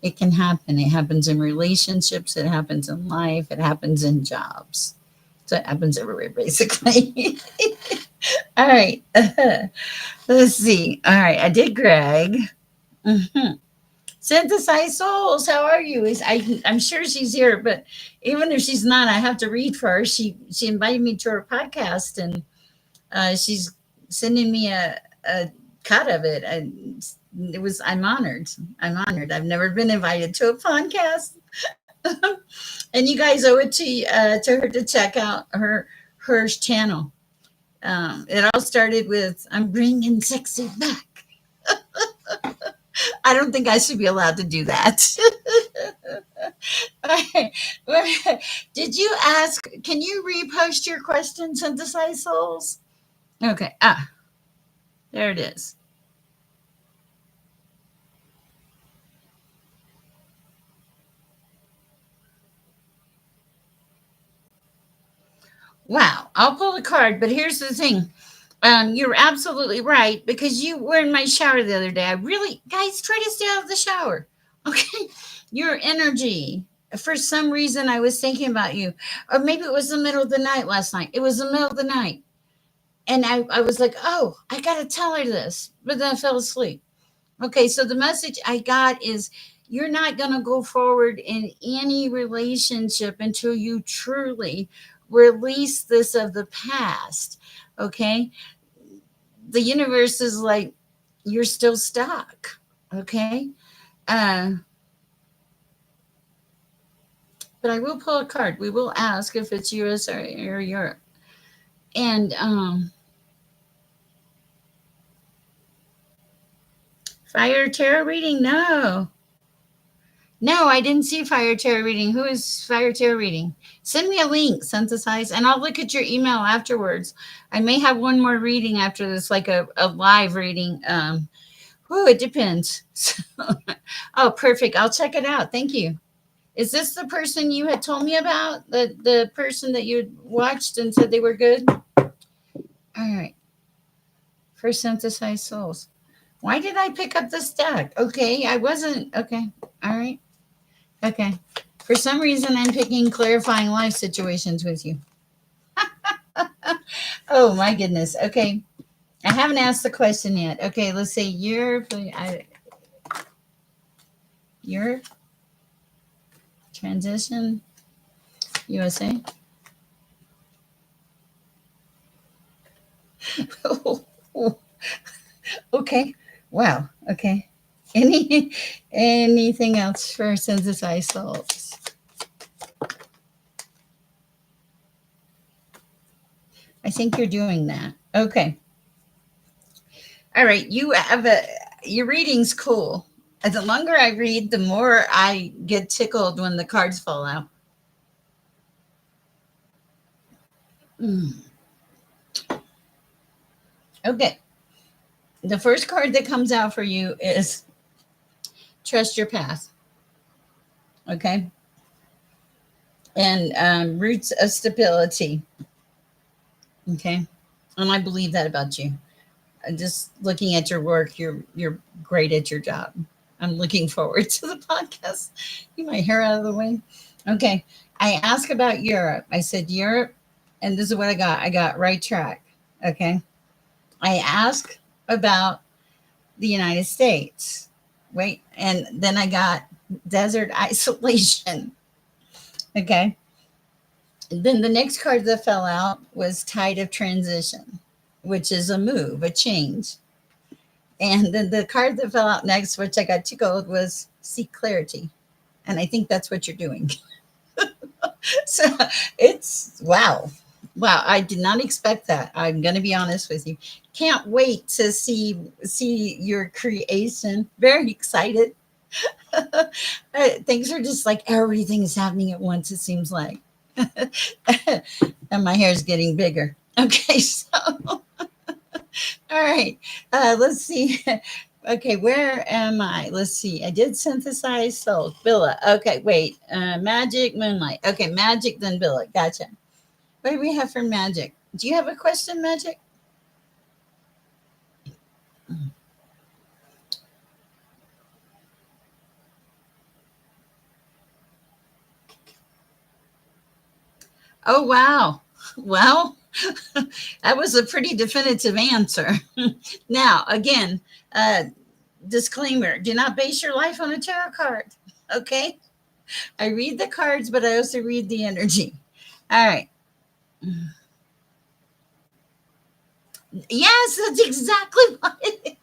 It can happen. It happens in relationships, it happens in life, it happens in jobs. So it happens everywhere, basically. All right. Let's see. All right. I did Greg. Hmm. Synthesized Souls, how are you? I'm sure she's here, but even if she's not, I have to read for her. She invited me to her podcast, and she's sending me a cut of it. And it was I'm honored. I'm honored. I've never been invited to a podcast, and you guys owe it to her to check out her channel. It all started with I'm bringing sexy back. I don't think I should be allowed to do that. Did you ask? Can you repost your question, Synthesized Souls? Okay. Ah, there it is. Wow. I'll pull a card, but here's the thing. You're absolutely right because you were in my shower the other day. I really, guys, try to stay out of the shower. Okay. Your energy. For some reason, I was thinking about you. Or maybe it was the middle of the night last night. It was the middle of the night. And I was like, oh, I got to tell her this. But then I fell asleep. Okay, so the message I got is you're not going to go forward in any relationship until you truly release this of the past. Okay, the universe is like, you're still stuck. Okay, uh, but I will pull a card. We will ask if it's US or Europe. And fire tarot reading? No. No, I didn't see Fire Tarot reading. Who is Fire Tarot reading? Send me a link, synthesize, and I'll look at your email afterwards. I may have one more reading after this, like a live reading. It depends. Oh, perfect. I'll check it out. Thank you. Is this the person you had told me about? The person that you watched and said they were good? All right. For synthesized souls. Why did I pick up this deck? Okay, I wasn't. Okay. All right. Okay. For some reason, I'm picking clarifying life situations with you. Oh my goodness. Okay. I haven't asked the question yet. Okay, let's say your transition USA. Okay. Wow. Okay. Anything else for synthesized souls? I think you're doing that. Okay. All right. Your reading's cool. The longer I read, the more I get tickled when the cards fall out. Mm. Okay. The first card that comes out for you is trust your path. Okay. And roots of stability. Okay. And I believe that about you. Just looking at your work, you're great at your job. I'm looking forward to the podcast. Get my hair out of the way. Okay. I asked about Europe. I said Europe, and this is what I got. I got right track. Okay. I asked about the United States. Wait, and then I got desert isolation. Okay. And then the next card that fell out was tide of transition, which is a move, a change. And then the card that fell out next, which I got tickled, was seek clarity. And I think that's what you're doing. So it's wow. Wow, I did not expect that. I'm going to be honest with you. Can't wait to see your creation. Very excited. Things are just like everything is happening at once, it seems like. And my hair is getting bigger. Okay, so all right. Let's see. Okay, where am I? Let's see. I did synthesize soul. Billa. Okay, wait. Magic, moonlight. Okay, magic, then Billa. Gotcha. What do we have for magic? Do you have a question, magic? Oh, wow. Well, that was a pretty definitive answer. Now, again, uh, disclaimer, do not base your life on a tarot card. Okay? I read the cards, but I also read the energy. All right. Yes, that's exactly what it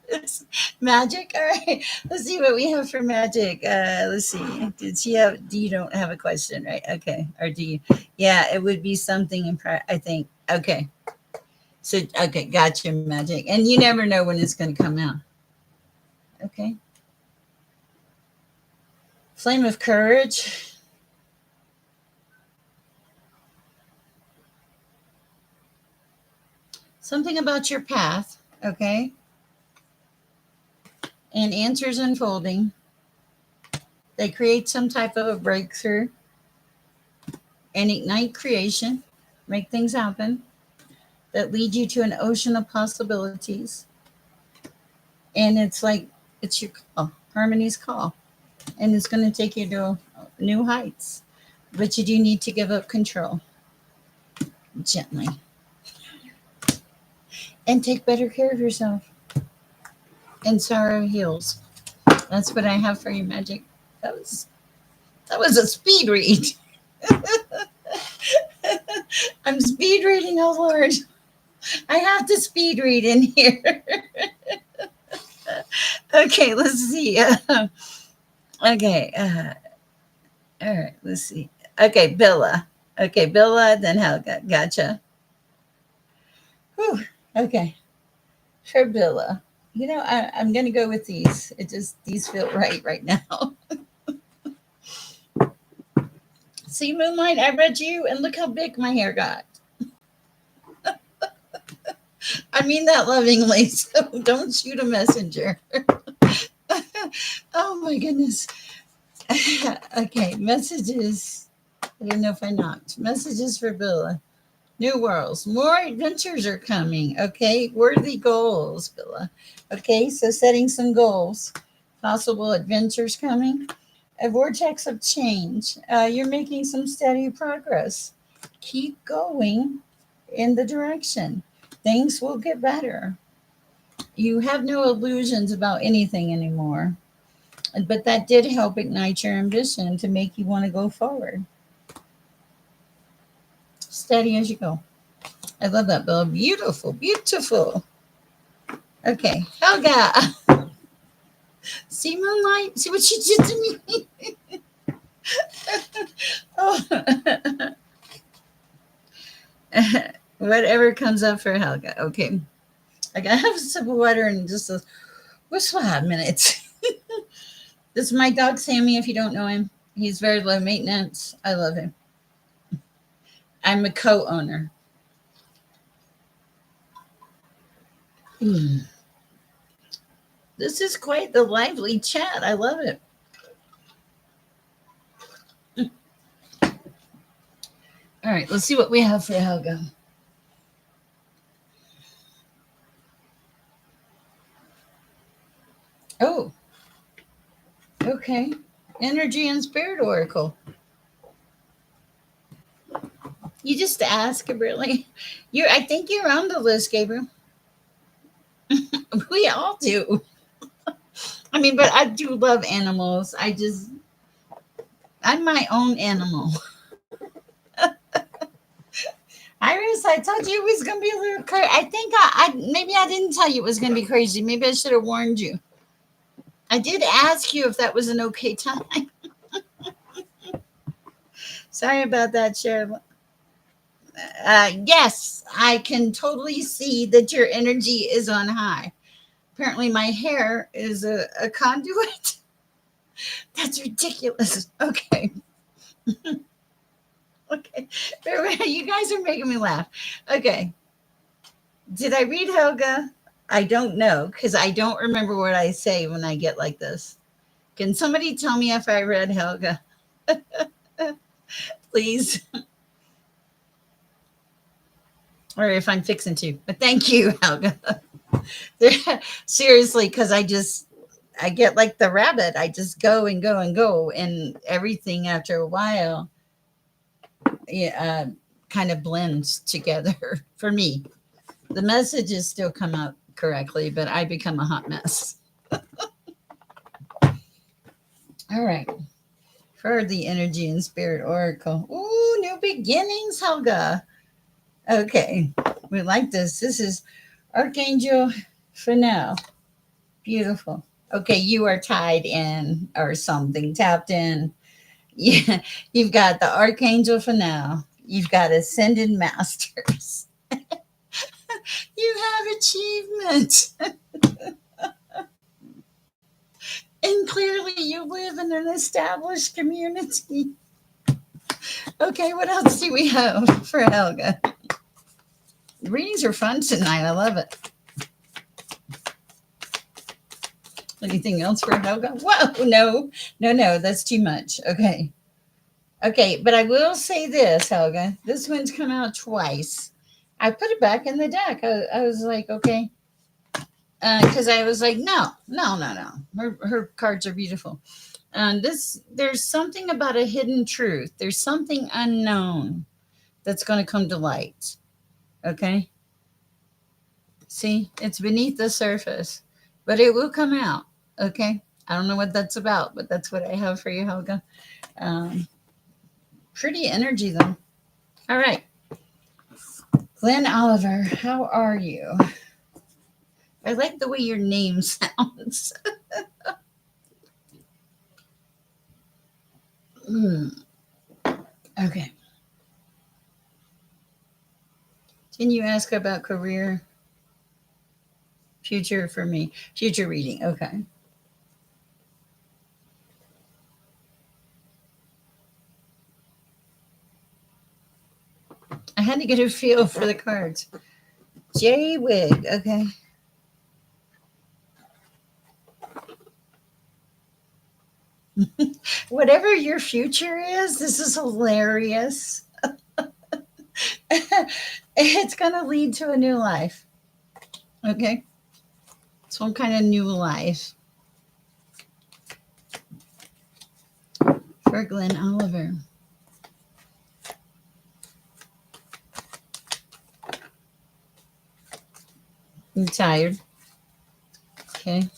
is. Magic. All right. Let's see what we have for magic. Let's see. Did she have? Do you don't have a question, right? Okay. Or do you? Yeah, it would be something in. I think. Okay. So okay, gotcha, magic. And you never know when it's going to come out. Okay. Flame of courage. Something about your path. Okay. And answers unfolding. They create some type of a breakthrough and ignite creation, make things happen that lead you to an ocean of possibilities. And it's like, it's your call, Harmony's call. And it's going to take you to new heights. But you do need to give up control gently and take better care of yourself. And sorrow heals. That's what I have for you, Magic. That was that was a speed read. I'm speed reading, oh Lord. I have to speed read in here. Okay, let's see. Okay, all right, let's see. Okay, Billa. Okay, Billa, then Helga. Gotcha. Whew. Okay, for Billa. I'm going to go with these. It just, these feel right now. See, Moonlight, I read you, and look how big my hair got. I mean that lovingly, so don't shoot a messenger. Oh my goodness. Okay, messages. I don't know if I knocked. Messages for Billa. New worlds. More adventures are coming. Okay, worthy goals, Billa. Okay, so setting some goals. Possible adventures coming. A vortex of change. You're making some steady progress. Keep going in the direction. Things will get better. You have no illusions about anything anymore. But that did help ignite your ambition to make you want to go forward. Steady as you go. I love that, Bill. Beautiful, beautiful. Okay, Helga. See, Moonlight? See what she did to me? Oh. Whatever comes up for Helga. Okay. I gotta have a sip of water and just a whistle 5 minutes. This is my dog Sammy, if you don't know him. He's very low maintenance. I love him. I'm a co-owner. Mm. This is quite the lively chat. I love it. All right, let's see what we have for Helga. Oh, okay. Energy and Spirit Oracle. You just ask, really. I think you're on the list, Gabriel. We all do. I mean, but I do love animals. I'm my own animal. Iris, I told you it was going to be a little crazy. I think maybe I didn't tell you it was going to be crazy. Maybe I should have warned you. I did ask you if that was an okay time. Sorry about that, Sher. Yes, I can totally see that your energy is on high. Apparently, my hair is a conduit. That's ridiculous. Okay. Okay. You guys are making me laugh. Okay. Did I read Helga? I don't know because I don't remember what I say when I get like this. Can somebody tell me if I read Helga, please? Or if I'm fixing to. But thank you, Helga. Seriously, because I get like the rabbit. I just go and go and go, and everything after a while, yeah, kind of blends together for me. The messages still come out correctly, but I become a hot mess. All right. For the energy and spirit oracle. Ooh, new beginnings, Helga. Okay. We like this. This is Archangel Fennel. Beautiful. Okay, you are tied in or something, tapped in. Yeah, you've got the Archangel Fennel. You've got Ascended Masters. You have achievement. And clearly you live in an established community. Okay, what else do we have for Helga? Readings are fun tonight. I love it. Anything else for Helga? Whoa, no, no, no, that's too much. Okay. Okay, but I will say this, Helga. This one's come out twice. I put it back in the deck. I was like, okay. Because I was like, no, no, no, no. Her cards are beautiful. This there's something about a hidden truth. There's something unknown that's going to come to light. Okay. See, it's beneath the surface, but it will come out. Okay. I don't know what that's about, but that's what I have for you, Helga. Um, Pretty energy, though. All right. Glenn Oliver, how are you? I like the way your name sounds. Hmm. Okay. Can you ask about career, future for me? Future reading. Okay. I had to get a feel for the cards. J Wig. Okay. Whatever your future is, this is hilarious. It's going to lead to a new life. Okay. Some kind of new life for Glenn Oliver. You tired? Okay.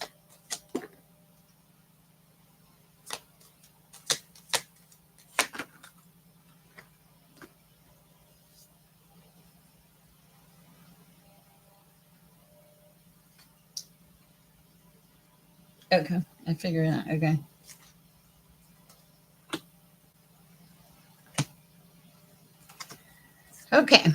Okay. I figured it out. Okay. Okay.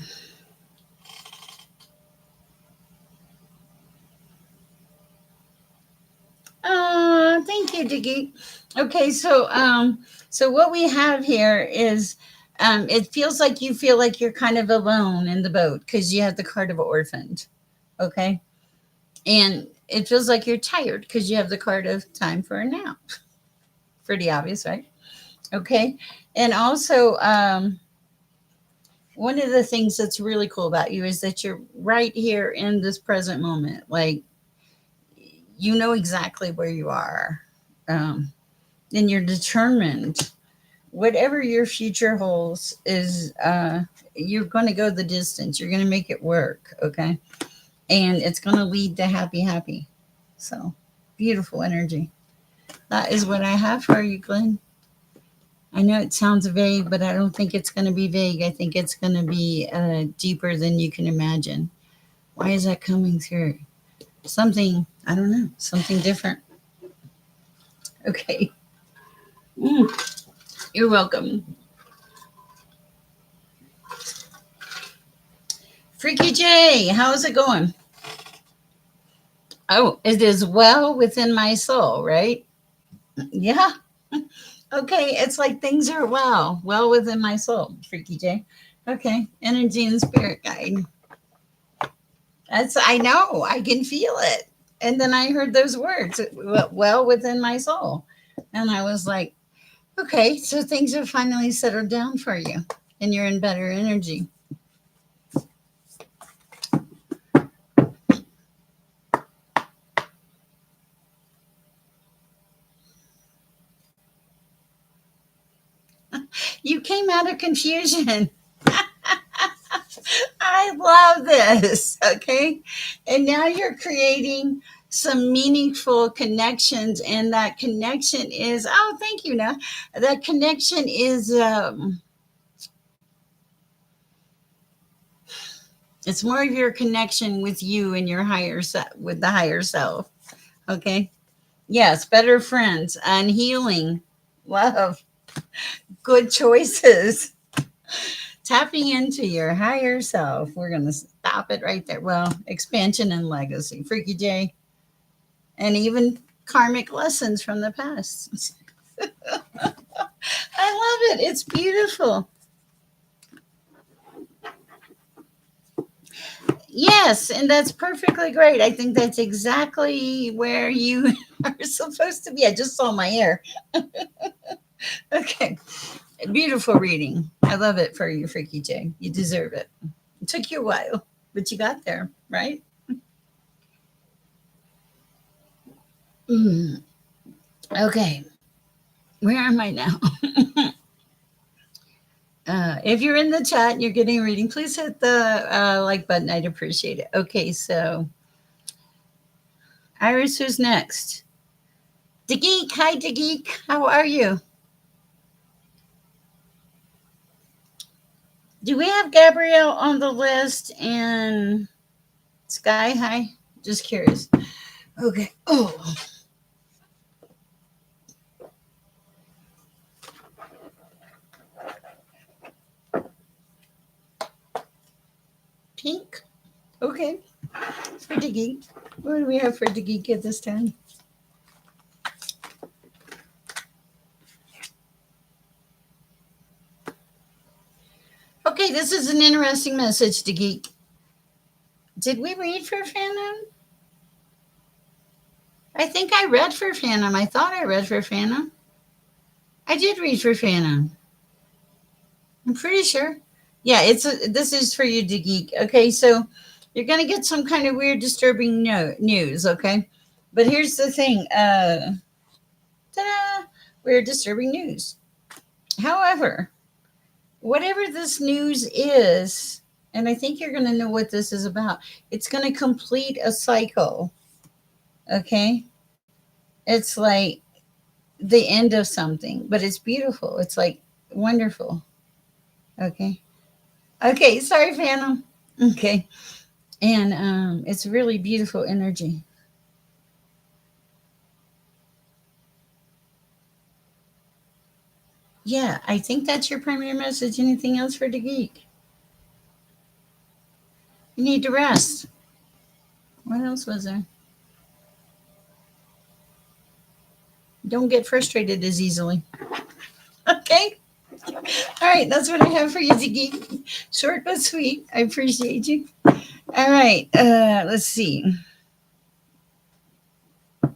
Thank you, Diggy. Okay, so what we have here is, it feels like you feel like you're kind of alone in the boat because you have the card of orphaned. Okay, and it feels like you're tired because you have the card of time for a nap. Pretty obvious, right? Okay, and also, one of the things that's really cool about you is that you're right here in this present moment. Like, you know exactly where you are, um, and you're determined. Whatever your future holds is, you're going to go the distance. You're going to make it work. Okay, and it's going to lead to happy. So beautiful energy. That is what I have for you, Glenn. I know it sounds vague, but I don't think it's going to be vague. I think it's going to be deeper than you can imagine. Why is that coming through? Something, I don't know, something different. Okay. Mm, you're welcome. Freaky J, how's it going? Oh, it is well within my soul, right? Yeah. Okay, it's like things are well within my soul, Freaky J. Okay, energy and spirit guide. That's, I know, I can feel it. And then I heard those words well within my soul. And I was like, okay, so things have finally settled down for you and you're in better energy. You came out of confusion. I love this. Okay. And now you're creating some meaningful connections. And that connection is, oh, thank you. Now, that connection is, it's more of your connection with you and your higher self, with the higher self. Okay. Yes. Better friends and healing, love, good choices, tapping into your higher self. We're going to stop it right there. Well, expansion and legacy, Freaky J, and even karmic lessons from the past. I love it. It's beautiful. Yes, and that's perfectly great. I think that's exactly where you are supposed to be. I just saw my hair. Okay. Beautiful reading. I love it for you, Freaky J. You deserve it. It took you a while, but you got there, right? Mm. Okay. Where am I now? If you're in the chat and you're getting a reading, please hit the like button. I'd appreciate it. Okay, so Iris, who's next? Dageek. Hi, Dageek. How are you? Do we have Gabrielle on the list and Sky High? Just curious. Okay. Oh, pink. Okay. For Dageek. What do we have for Dageek at this time? Okay, this is an interesting message, Dageek. Did we read for Phantom? I think I read for Phantom. I thought I read for Phantom. I did read for Phantom. I'm pretty sure. Yeah, this is for you, Dageek. Okay, so you're gonna get some kind of weird, disturbing news. Okay, but here's the thing. Ta-da! Weird, disturbing news. However, whatever this news is, and I think you're gonna know what this is about. It's gonna complete a cycle. Okay, it's like the end of something, but it's beautiful. It's like wonderful. Okay. Okay. Sorry, Phantom. Okay. And it's really beautiful energy. Yeah, I think that's your primary message. Anything else for the geek? You need to rest. What else was there? Don't get frustrated as easily. Okay. All right. That's what I have for you, Geek. Short but sweet. I appreciate you. All right. Let's see. Let's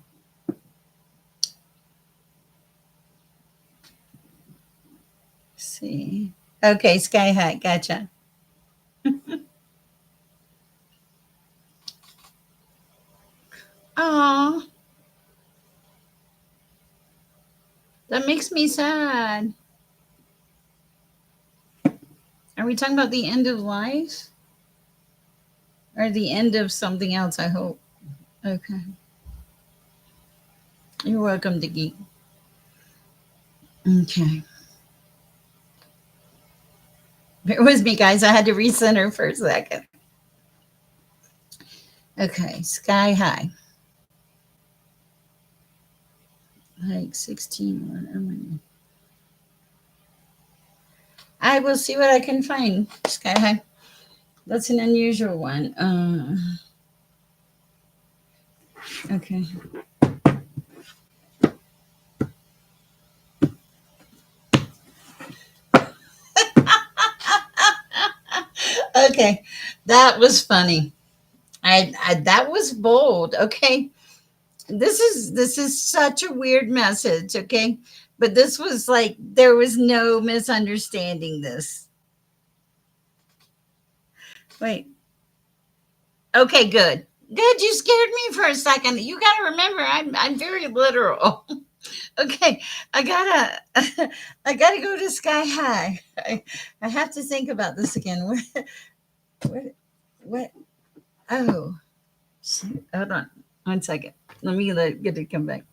see. Okay. Sky High. Gotcha. Oh, that makes me sad. Are we talking about the end of life or the end of something else? I hope. Okay. You're welcome, Diggy. Okay. Bear with me, guys. I had to recenter for a second. Okay. Sky High. Like 16. I will see what I can find. Sky High. That's an unusual one. Okay. Okay. That was funny. That was bold. Okay, this is such a weird message. Okay, but this was like there was no misunderstanding this. Wait. Okay, good. Good. You scared me for a second. You got to remember, I'm very literal. Okay, I gotta I gotta go to sky high. I have to think about this again. What what? Oh, shoot. Hold on 1 second. Let me get it come back.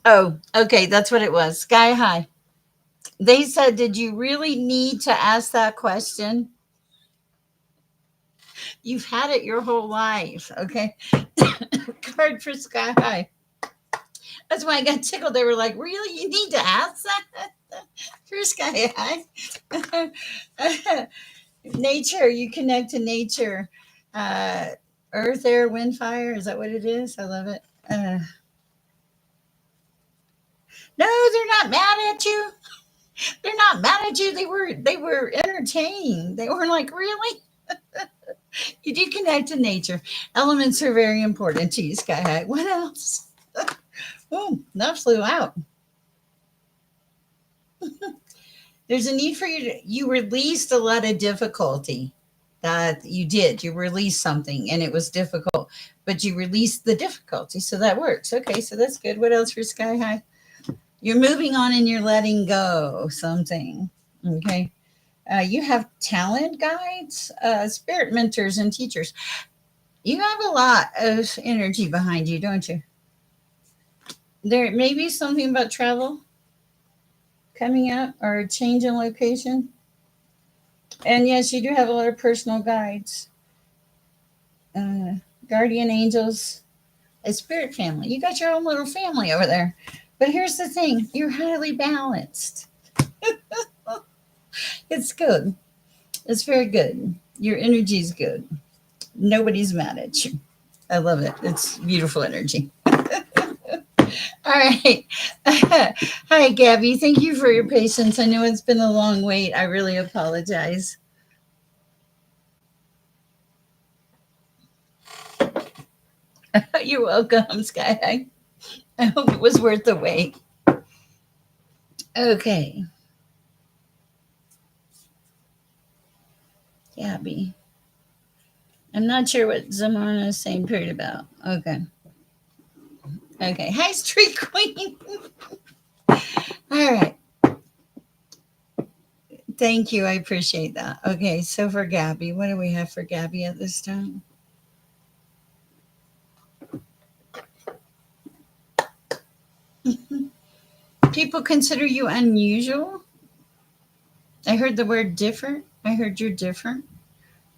Oh, okay, that's what it was. Sky high. They said, did you really need to ask that question? You've had it your whole life. Okay. Card for sky high. That's why I got tickled. They were like, really? You need to ask that for sky high? Nature, you connect to nature. Uh, Earth, air, wind, fire. Is that what it is? I love it. No, they're not mad at you. They're not mad at you. They were entertained. They were like, really? You do connect to nature. Elements are very important to you, Sky High. What else? Oh, that flew out. There's a need for you to, you released a lot of difficulty. That you did. You released something and it was difficult, but you released the difficulty. So that works. Okay, so that's good. What else for Sky High? You're moving on and you're letting go something. Okay. You have talent guides, spirit mentors, and teachers. You have a lot of energy behind you, don't you? There may be something about travel coming up or a change in location. And yes, you do have a lot of personal guides, uh, guardian angels, a spirit family. You got your own little family over there. But here's the thing, you're highly balanced. It's good. It's very good. Your energy is good. Nobody's mad at you. I love it. It's beautiful energy. All right. Hi, Gabby. Thank you for your patience. I know it's been a long wait. I really apologize. You're welcome, Sky. I hope it was worth the wait. Okay, Gabby. I'm not sure what Zamana is saying period about. Okay. Okay. Hi, Street Queen. All right. Thank you. I appreciate that. Okay. So for Gabby, what do we have for Gabby at this time? People consider you unusual. I heard the word different. I heard you're different.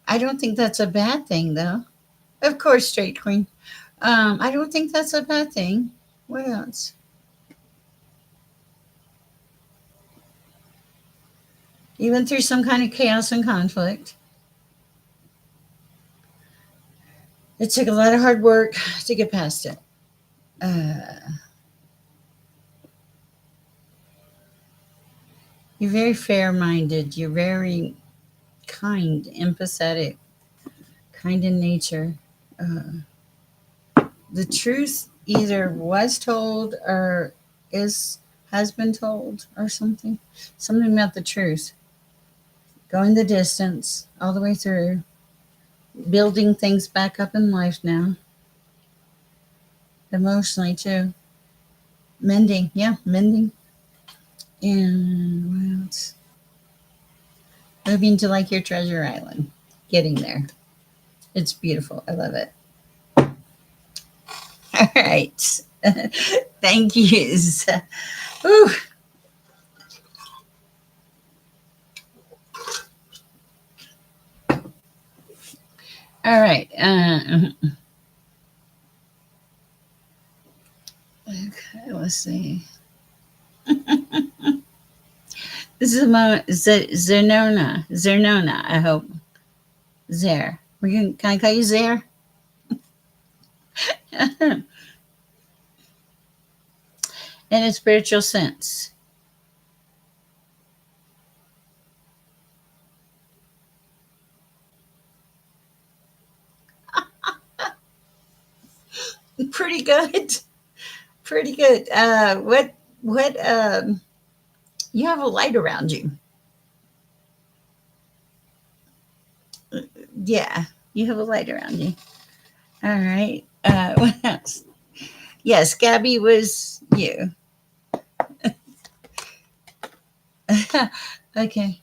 I don't think that's a bad thing, though. Of course, Straight Queen. I don't think that's a bad thing. What else? You went through some kind of chaos and conflict. It took a lot of hard work to get past it. Uh, you're very fair minded. You're very kind, empathetic, kind in nature. Uh, the truth either was told or is has been told or something. Something about the truth. Going the distance all the way through, building things back up in life now, emotionally too. Mending, yeah, mending. And what else? Moving to like your treasure island. Getting there. It's beautiful. I love it. All right. Thank yous. Whew. All right. Okay, let's see. This is Zernona. Zernona, I hope. Zer. Can I call you Zer? In a spiritual sense. Pretty good. Pretty good. What you have a light around you. Yeah, you have a light around you. All right. What else? Yes, Gabby was you. Okay.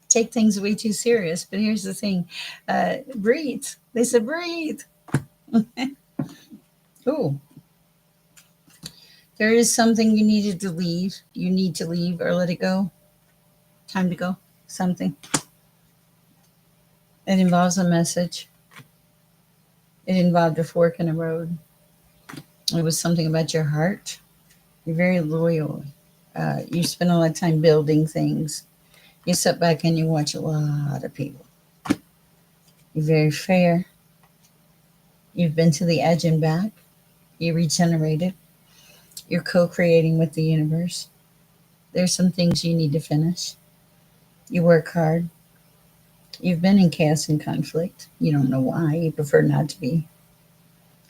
Take things way too serious, but here's the thing. Breathe. They said breathe. Oh, there is something you needed to leave. You need to leave or let it go. Time to go. Something. It involves a message. It involved a fork in a road. It was something about your heart. You're very loyal. You spend a lot of time building things. You sit back and you watch a lot of people. You're very fair. You've been to the edge and back. You regenerated. You're co creating with the universe. There's some things you need to finish. You work hard. You've been in chaos and conflict. You don't know why. You prefer not to be.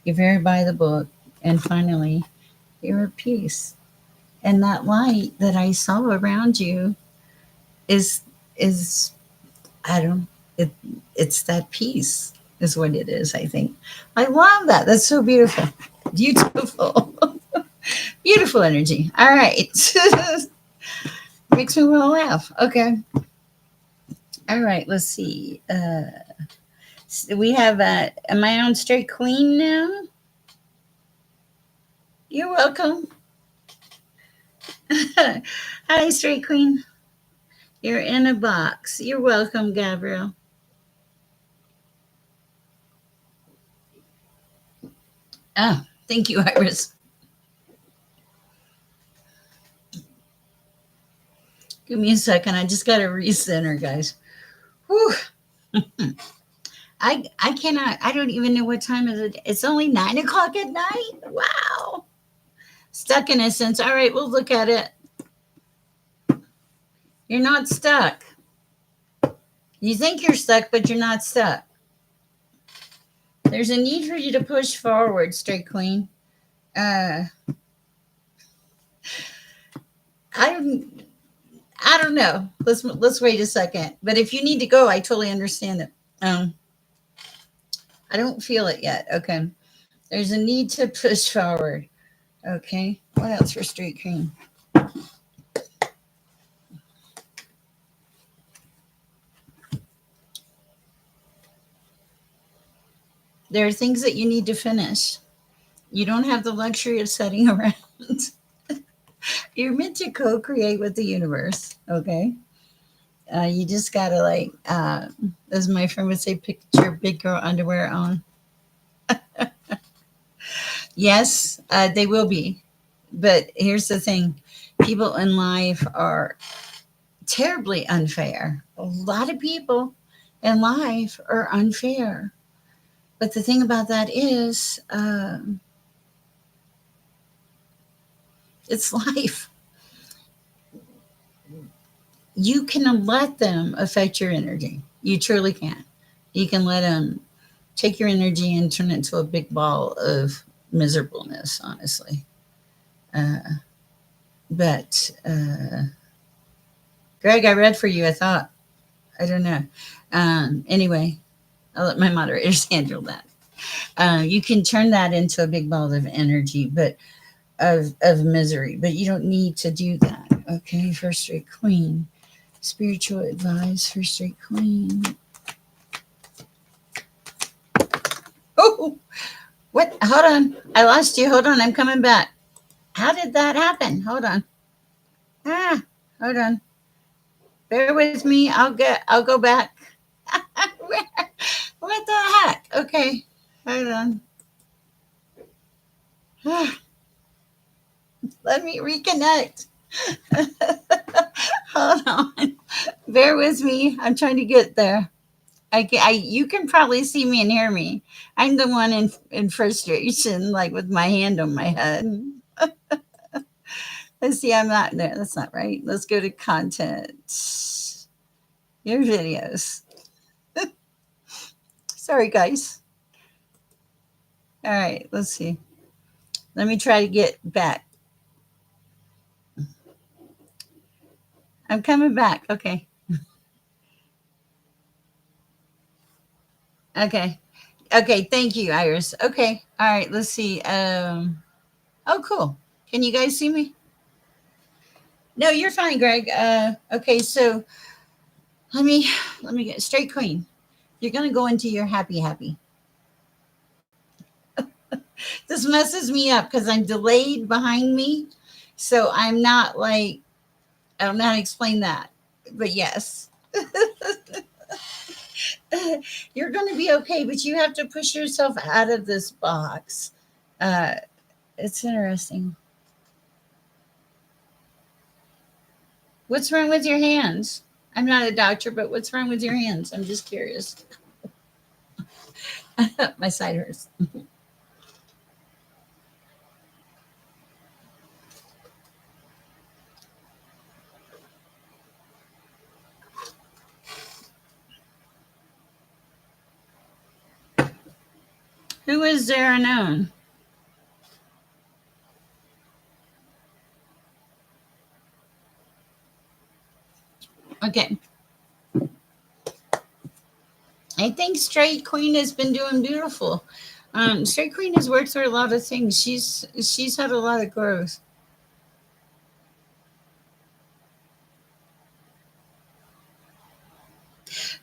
You're very by the book. And finally, you're at peace. And that light that I saw around you is is I don't it it's that peace is what it is, I think. I love that. That's so beautiful. Beautiful. Beautiful energy. All right. Makes me want to laugh. Okay. All right. Let's see. We have am I on straight queen now? You're welcome. Hi, straight queen. You're in a box. You're welcome, Gabriel. Oh, thank you, Iris. Give me a second. I just got to recenter, guys. Whew. I cannot. I don't even know what time is it. It's only 9 o'clock at night. Wow. Stuck in a sense. All right, we'll look at it. You're not stuck. You think you're stuck, but you're not stuck. There's a need for you to push forward, straight queen. Uh, I I don't know. Let's wait a second. But if you need to go, I totally understand it. Um, I don't feel it yet. Okay. There's a need to push forward. Okay. What else for straight queen? There are things that you need to finish. You don't have the luxury of sitting around. You're meant to co-create with the universe. Okay. You just gotta as my friend would say, put your big girl underwear on. Yes, they will be. But here's the thing: people in life are terribly unfair. A lot of people in life are unfair. But the thing about that is, it's life. You can let them affect your energy. You truly can. You can let them take your energy and turn it into a big ball of miserableness, honestly. Uh, but Greg, I read for you. I thought, I don't know. Anyway, I'll let my moderators handle that. You can turn that into a big ball of energy, but of misery, but you don't need to do that. Okay, first straight queen. Spiritual advice for straight queen. Oh, what? Hold on. I lost you. Hold on. I'm coming back. How did that happen? Hold on. Ah, hold on. Bear with me. I'll go back. What the heck? Okay. Hold on. Let me reconnect. Hold on. Bear with me. I'm trying to get there. You can probably see me and hear me. I'm the one in frustration, like with my hand on my head. Let's see, I'm not there. That's not right. Let's go to content. Your videos. Sorry, guys. All right, let's see. Let me try to get back. I'm coming back. Okay. Okay. Okay. Thank you, Iris. Okay. All right. Let's see. Oh, cool. Can you guys see me? No, you're fine, Greg. Okay. So let me let me get straight queen. You're gonna go into your happy happy. This messes me up because I'm delayed behind me, so I'm not like I don't know how to explain that. But yes, you're going to be okay. But you have to push yourself out of this box. Uh, it's interesting. What's wrong with your hands? I'm not a doctor, but what's wrong with your hands? I'm just curious. My side hurts. Who is there unknown? Okay. I think Straight Queen has been doing beautiful. Straight Queen has worked through a lot of things. She's had a lot of growth.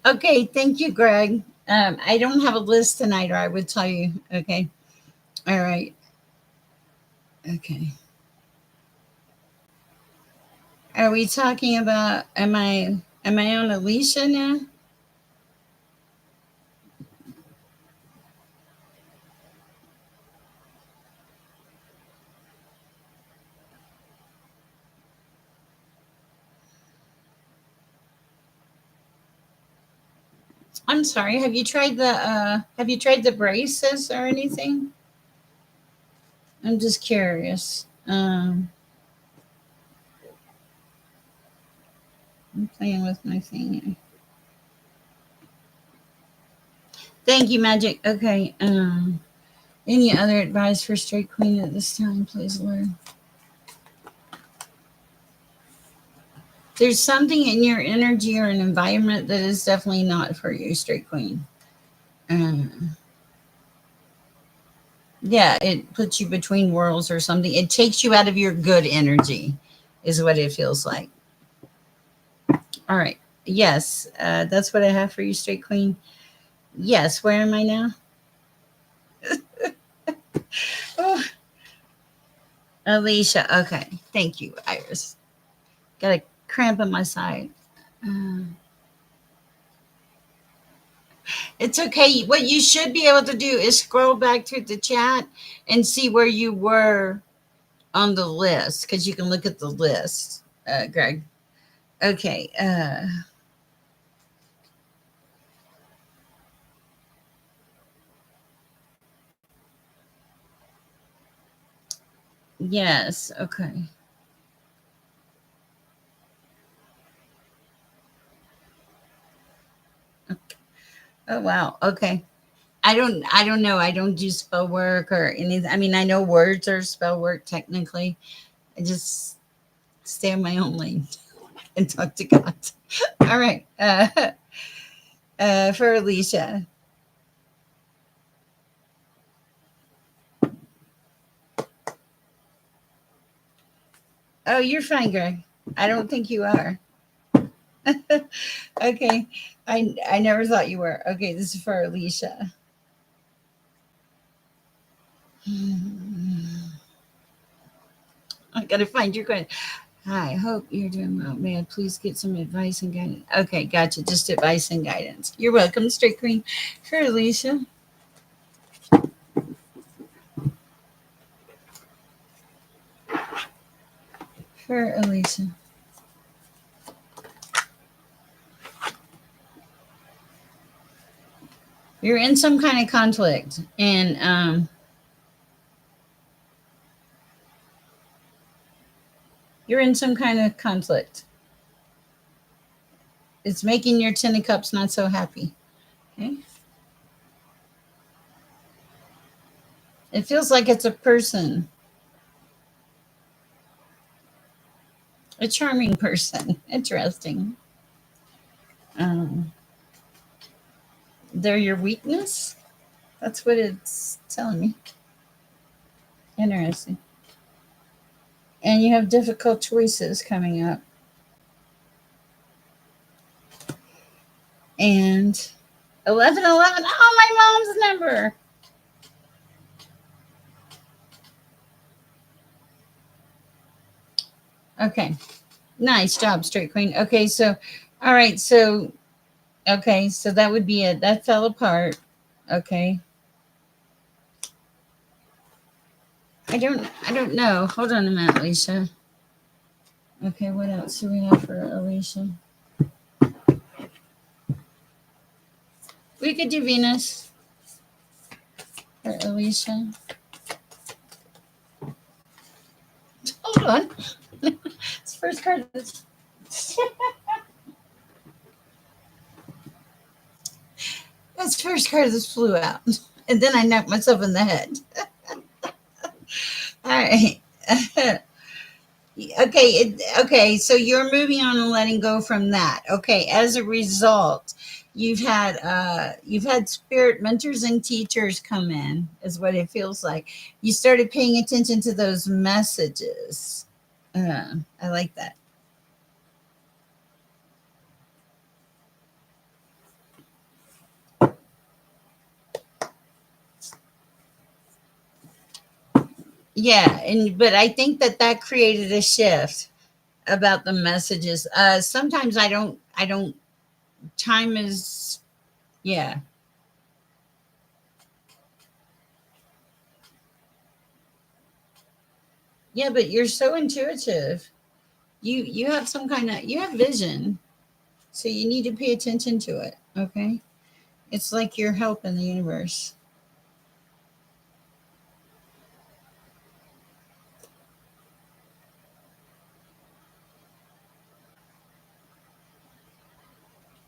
Okay, thank you, Greg. I don't have a list tonight, or I would tell you. Okay, all right. Okay. Are we talking about? Am I on Alicia now? I'm sorry. Have you tried the braces or anything? I'm just curious. I'm playing with my thing. Thank you, Magic. Okay. Any other advice for Straight Queen at this time, please, Lord? There's something in your energy or an environment that is definitely not for you, Straight Queen. Um, yeah, it puts you between worlds or something. It takes you out of your good energy, is what it feels like. All right. Yes, that's what I have for you, Straight Queen. Yes, where am I now? Oh, Alicia. Okay. Thank you, Iris. Got a cramp in my side. Uh, it's okay. What you should be able to do is scroll back through the chat and see where you were on the list because you can look at the list, Greg. Okay. Yes. Okay. Oh wow. Okay. I don't know. I don't do spell work or anything. I mean, I know words are spell work technically. I just stay in my own lane and talk to God. All right. For Alicia. Oh, you're fine, Greg. I don't think you are. Okay. I never thought you were. Okay, this is for Alicia. I gotta find your question. Hi, hope you're doing well. May I please get some advice and guidance? Okay, gotcha. Just advice and guidance. You're welcome, Straight Queen. For Alicia. For Alicia. You're in some kind of conflict, and you're in some kind of conflict. It's making your Ten of Cups not so happy. Okay. It feels like it's a person, a charming person. Interesting. Um, they're your weakness. That's what it's telling me. Interesting. And you have difficult choices coming up. And 1111. Oh, my mom's number. Okay. Nice job, Straight Queen. Okay, so, all right. So, okay. So that would be it. That fell apart. Okay. I don't know. Hold on a minute, Alicia. Okay, what else do we have for Alicia? We could do Venus for Alicia. Hold on. It's first card. That's first card that flew out. And then I knocked myself in the head. All right. Okay, so you're moving on and letting go from that. Okay, as a result, you've had spirit mentors and teachers come in, is what it feels like. You started paying attention to those messages. I like that. Yeah, and but I think that that created a shift about the messages. Sometimes I don't time is yeah. Yeah, but you're so intuitive. You have some kind of you have vision. So you need to pay attention to it, okay? It's like your help in the universe.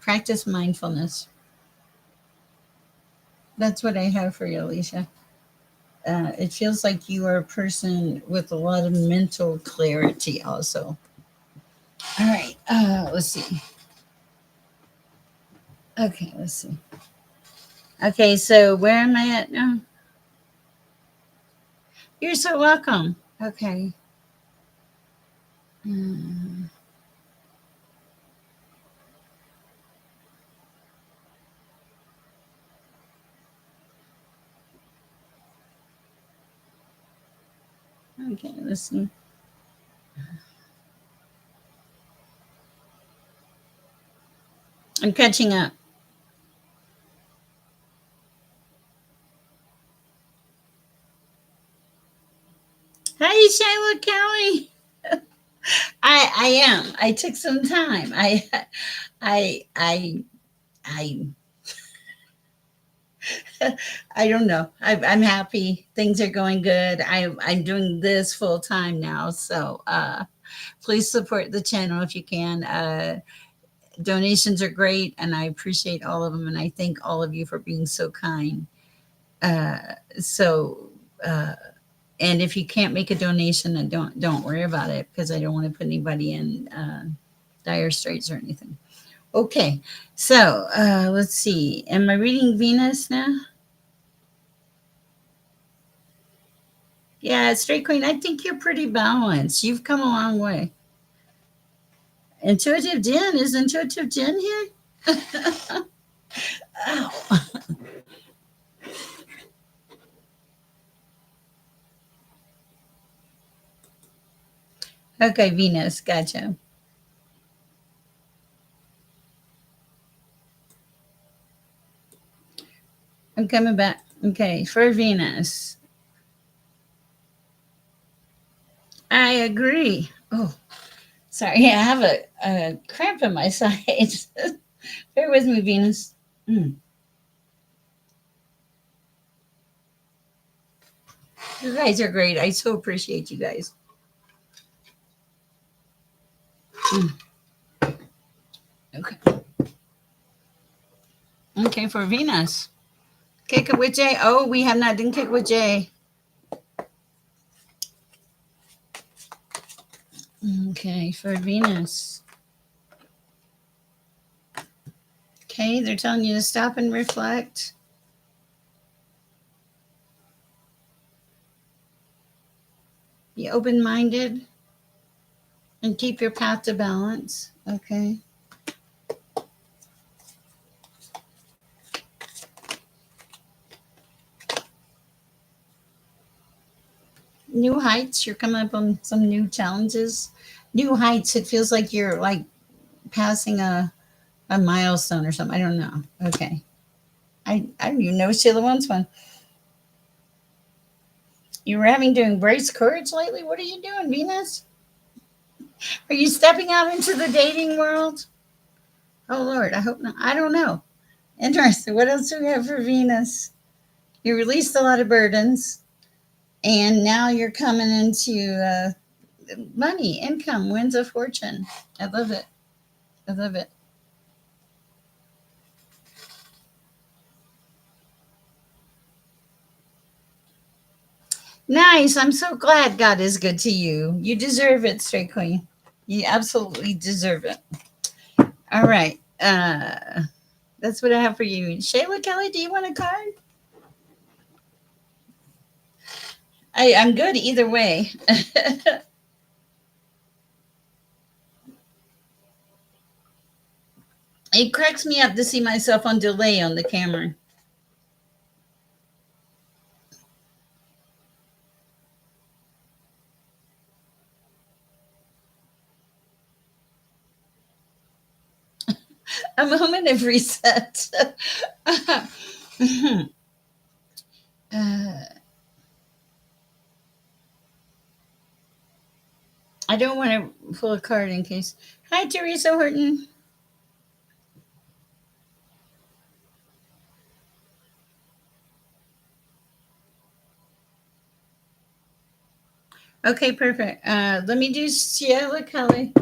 Practice mindfulness. That's what I have for you, Alicia. It feels like you are a person with a lot of mental clarity, also. All right, let's see. Okay, let's see. Okay, so where am I at now? You're so welcome. Okay. Hmm, okay, let's see. I'm catching up. Hi, Shiloh Kelly. I am. I took some time. I I I I don't know. I'm happy. Things are going good. I'm doing this full time now. So please support the channel if you can. Donations are great, and I appreciate all of them. And I thank all of you for being so kind. Uh, so. Uh, and if you can't make a donation, then don't worry about it because I don't want to put anybody in dire straits or anything. Okay, so let's see. Am I reading Venus now? Yeah, Straight Queen, I think you're pretty balanced. You've come a long way. Intuitive Jen, is Intuitive Jen here? Ow. Okay, Venus, gotcha. I'm coming back. Okay, for Venus, I agree. Oh, sorry. Yeah, I have a cramp in my side. Bear with me, Venus. Mm. You guys are great. I so appreciate you guys. Mm. Okay. Okay, for Venus. Kick it with J. Oh, we have not done kick with J. for Venus. Okay, they're telling you to stop and reflect. Be open minded and keep your path to balance. Okay. New heights. You're coming up on some new challenges. New heights. It feels like you're like passing a milestone or something. I don't know. Okay. I don't even know if Sheila wants one. You were having to embrace courage lately? What are you doing, Venus? Are you stepping out into the dating world? Oh, Lord, I hope not. I don't know. Interesting. What else do we have for Venus? You released a lot of burdens, and now you're coming into money, income, winds of fortune. I love it. I love it. Nice. I'm so glad God is good to you. You deserve it, Straight Queen. You absolutely deserve it. All right. That's what I have for you. Shayla Kelly, do you want a card? I'm good either way. It cracks me up to see myself on delay on the camera. A moment of reset. uh, I don't want to pull a card in case. Hi, Teresa Horton. Okay, perfect. Let me do Sheila Kelly.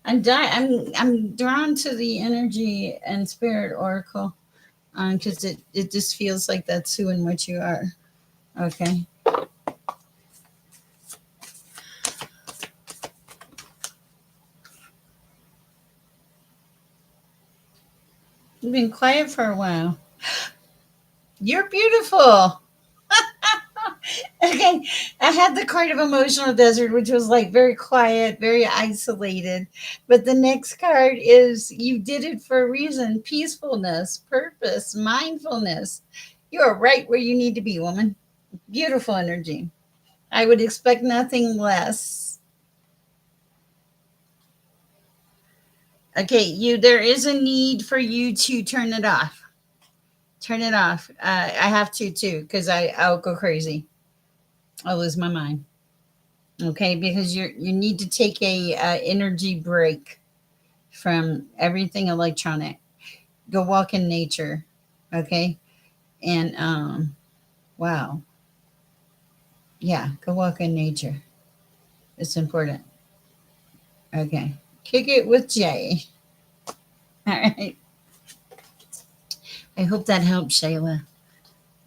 I'm drawn to the energy and spirit oracle because it just feels like that's who and what you are. Okay. You've been quiet for a while. You're beautiful. Okay, I had the card of emotional desert, which was like very quiet, very isolated. But the next card is you did it for a reason: peacefulness, purpose, mindfulness. You are right where you need to be, woman. Beautiful energy. I would expect nothing less. Okay, you. There is a need for you to turn it off. Turn it off. I have to too, because I'll go crazy. I'll lose my mind. Okay, because you need to take a energy break from everything electronic. Go walk in nature. Okay, and wow, yeah, go walk in nature. It's important. Okay, kick it with Jay. All right. I hope that helps, Shayla.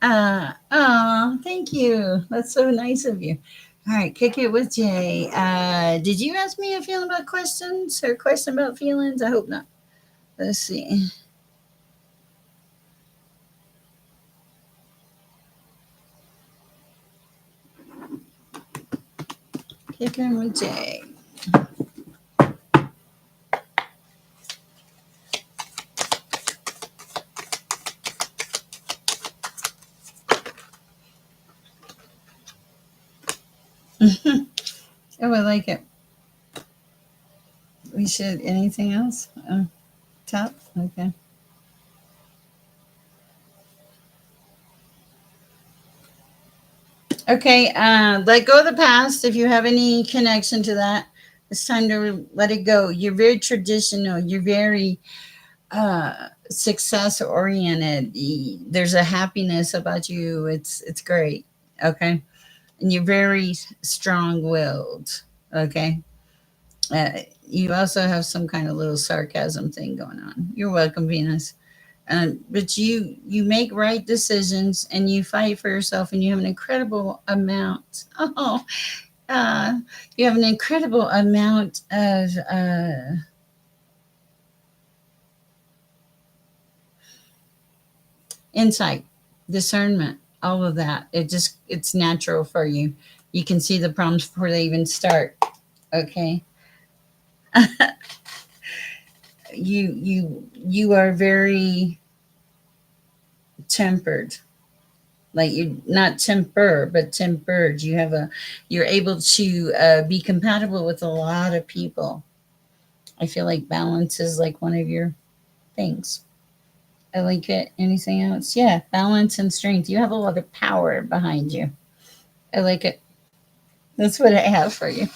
Oh, thank you. That's so nice of you. All right, kick it with Jay. Did you ask me a feeling about questions or question about feelings? I hope not. Let's see. Kick in with Jay. Oh, I like it. We should. Anything else? Top. Okay. Okay. Let go of the past. If you have any connection to that, it's time to let it go. You're very traditional. You're very success oriented. There's a happiness about you. It's great. Okay. And you're very strong willed. Okay. You also have some kind of little sarcasm thing going on. You're welcome, Venus. But you make right decisions and you fight for yourself and you have an incredible amount. Oh, Uh, you have an incredible amount of insight, discernment, all of that. It's natural for you. You can see the problems before they even start. Okay, you are very tempered. Like you not temper, but tempered. You're able to be compatible with a lot of people. I feel like balance is like one of your things. I like it. Anything else? Yeah, balance and strength. You have a lot of power behind you. I like it. That's what I have for you.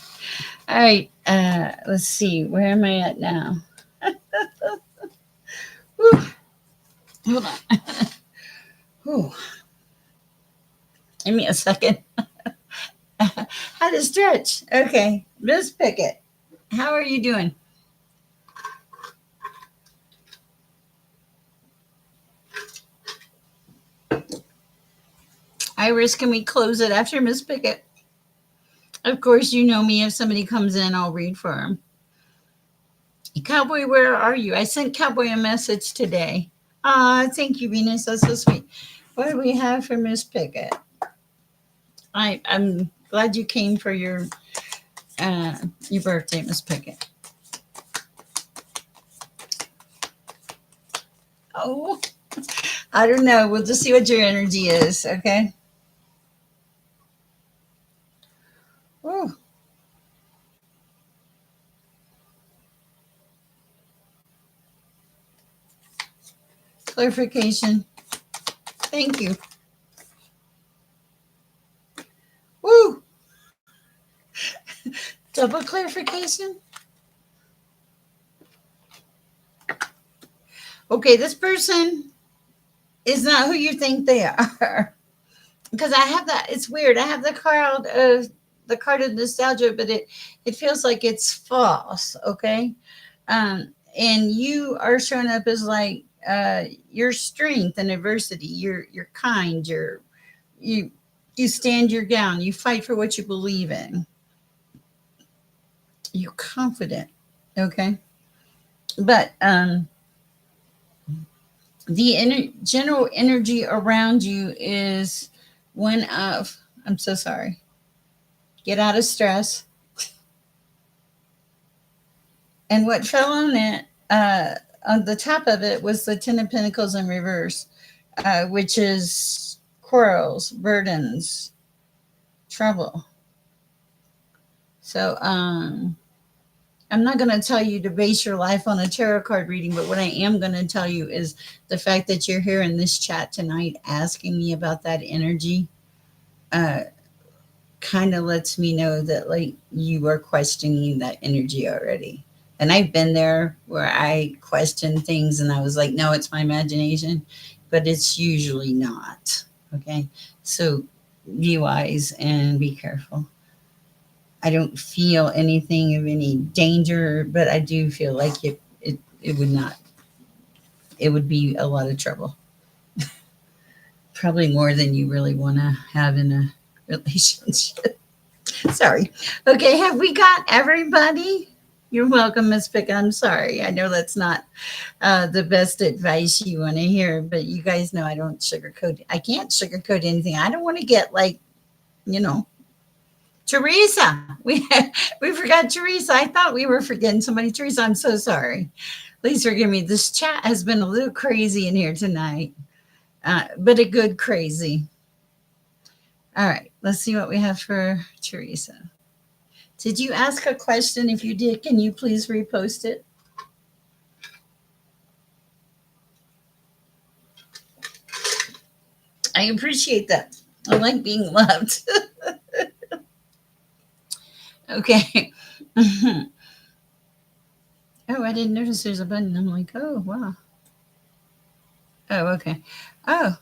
All right. Let's see. Where am I at now? Whew, hold on. Whew, give me a second. How to stretch. Okay. Miss Pickett, how are you doing? Iris, can we close it after Miss Pickett? Of course, you know me. If somebody comes in, I'll read for them. Cowboy, where are you? I sent Cowboy a message today. Ah, thank you, Venus. That's so sweet. What do we have for Miss Pickett? I'm glad you came for your birthday, Miss Pickett. Oh, I don't know. We'll just see what your energy is. Okay. Oh, clarification. Thank you. Woo! Double clarification. Okay, this person is not who you think they are. Because I have that. It's weird. I have the card of nostalgia, but it feels like it's false. Okay, and you are showing up as like your strength in adversity. You're kind. You you stand your ground. You fight for what you believe in. You're confident. Okay, but the general energy around you is one of, I'm so sorry, get out of stress. And what fell on it, on the top of it, was the Ten of Pentacles in reverse, which is quarrels, burdens, trouble. So I'm not going to tell you to base your life on a tarot card reading, but what I am going to tell you is the fact that you're here in this chat tonight asking me about that energy uh, kind of lets me know that like you are questioning that energy already. And I've been there where I question things and I was like, no, it's my imagination, but it's usually not. Okay. So be wise and be careful. I don't feel anything of any danger, but I do feel like it would not, it would be a lot of trouble. Probably more than you really want to have in a relationship. Sorry. Okay, have we got everybody? You're welcome, Miss Pick. I'm sorry. I know that's not the best advice you want to hear, but you guys know I don't sugarcoat. I can't sugarcoat anything. I don't want to get like, you know, Teresa. We forgot Teresa. I thought we were forgetting somebody. Teresa, I'm so sorry. Please forgive me. This chat has been a little crazy in here tonight, but a good crazy. All right, let's see what we have for Teresa. Did you ask a question? If you did, can you please repost it? I appreciate that. I like being loved. Okay. Oh, I didn't notice there's a button. I'm like, oh, wow. Oh, okay. Oh,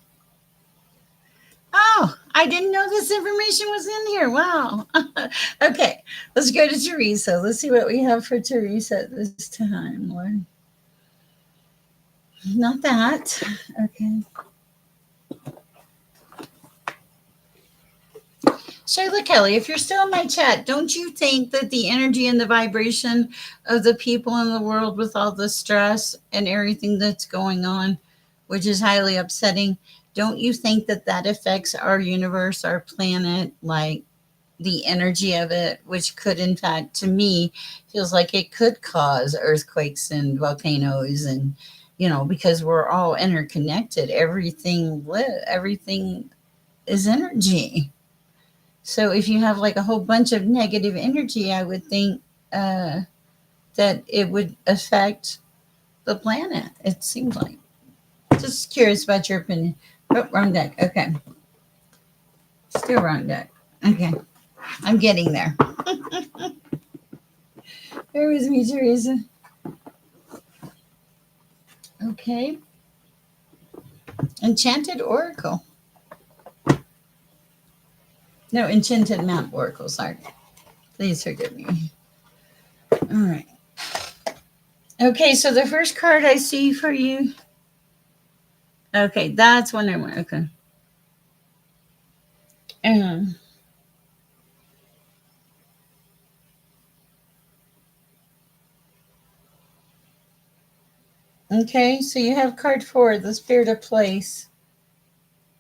oh, I didn't know this information was in here. Wow. Okay, let's go to Teresa. Let's see what we have for Teresa this time, Lord. Not that. Okay. Shayla Kelly, if you're still in my chat, don't you think that the energy and the vibration of the people in the world with all the stress and everything that's going on, which is highly upsetting, don't you think that that affects our universe, our planet, like the energy of it, which could, in fact, to me, feels like it could cause earthquakes and volcanoes and, because we're all interconnected. Everything is energy. So if you have like a whole bunch of negative energy, I would think uh, that it would affect the planet. It seems like. Just curious about your opinion. Oh, wrong deck. Okay. Still wrong deck. Okay. I'm getting there. Bear with me, Teresa. Okay. Enchanted Oracle. No, Enchanted Map Oracle. Sorry. Please forgive me. All right. Okay, so the first card I see for you. Okay, that's one I want. Okay. Um, okay, so you have card 4, the Spirit of Place.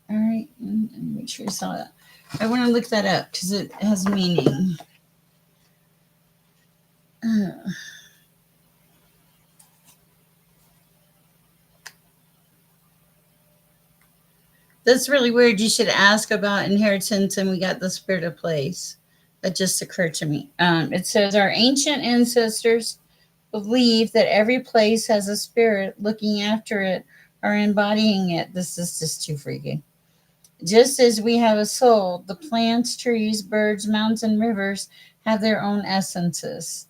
All right, make sure you saw that. I want to look that up because it has meaning. Uh, that's really weird. You should ask about inheritance, and we got the Spirit of Place. That just occurred to me. It says our ancient ancestors believe that every place has a spirit looking after it or embodying it. This is just too freaky. Just as we have a soul, the plants, trees, birds, mountains, and rivers have their own essences.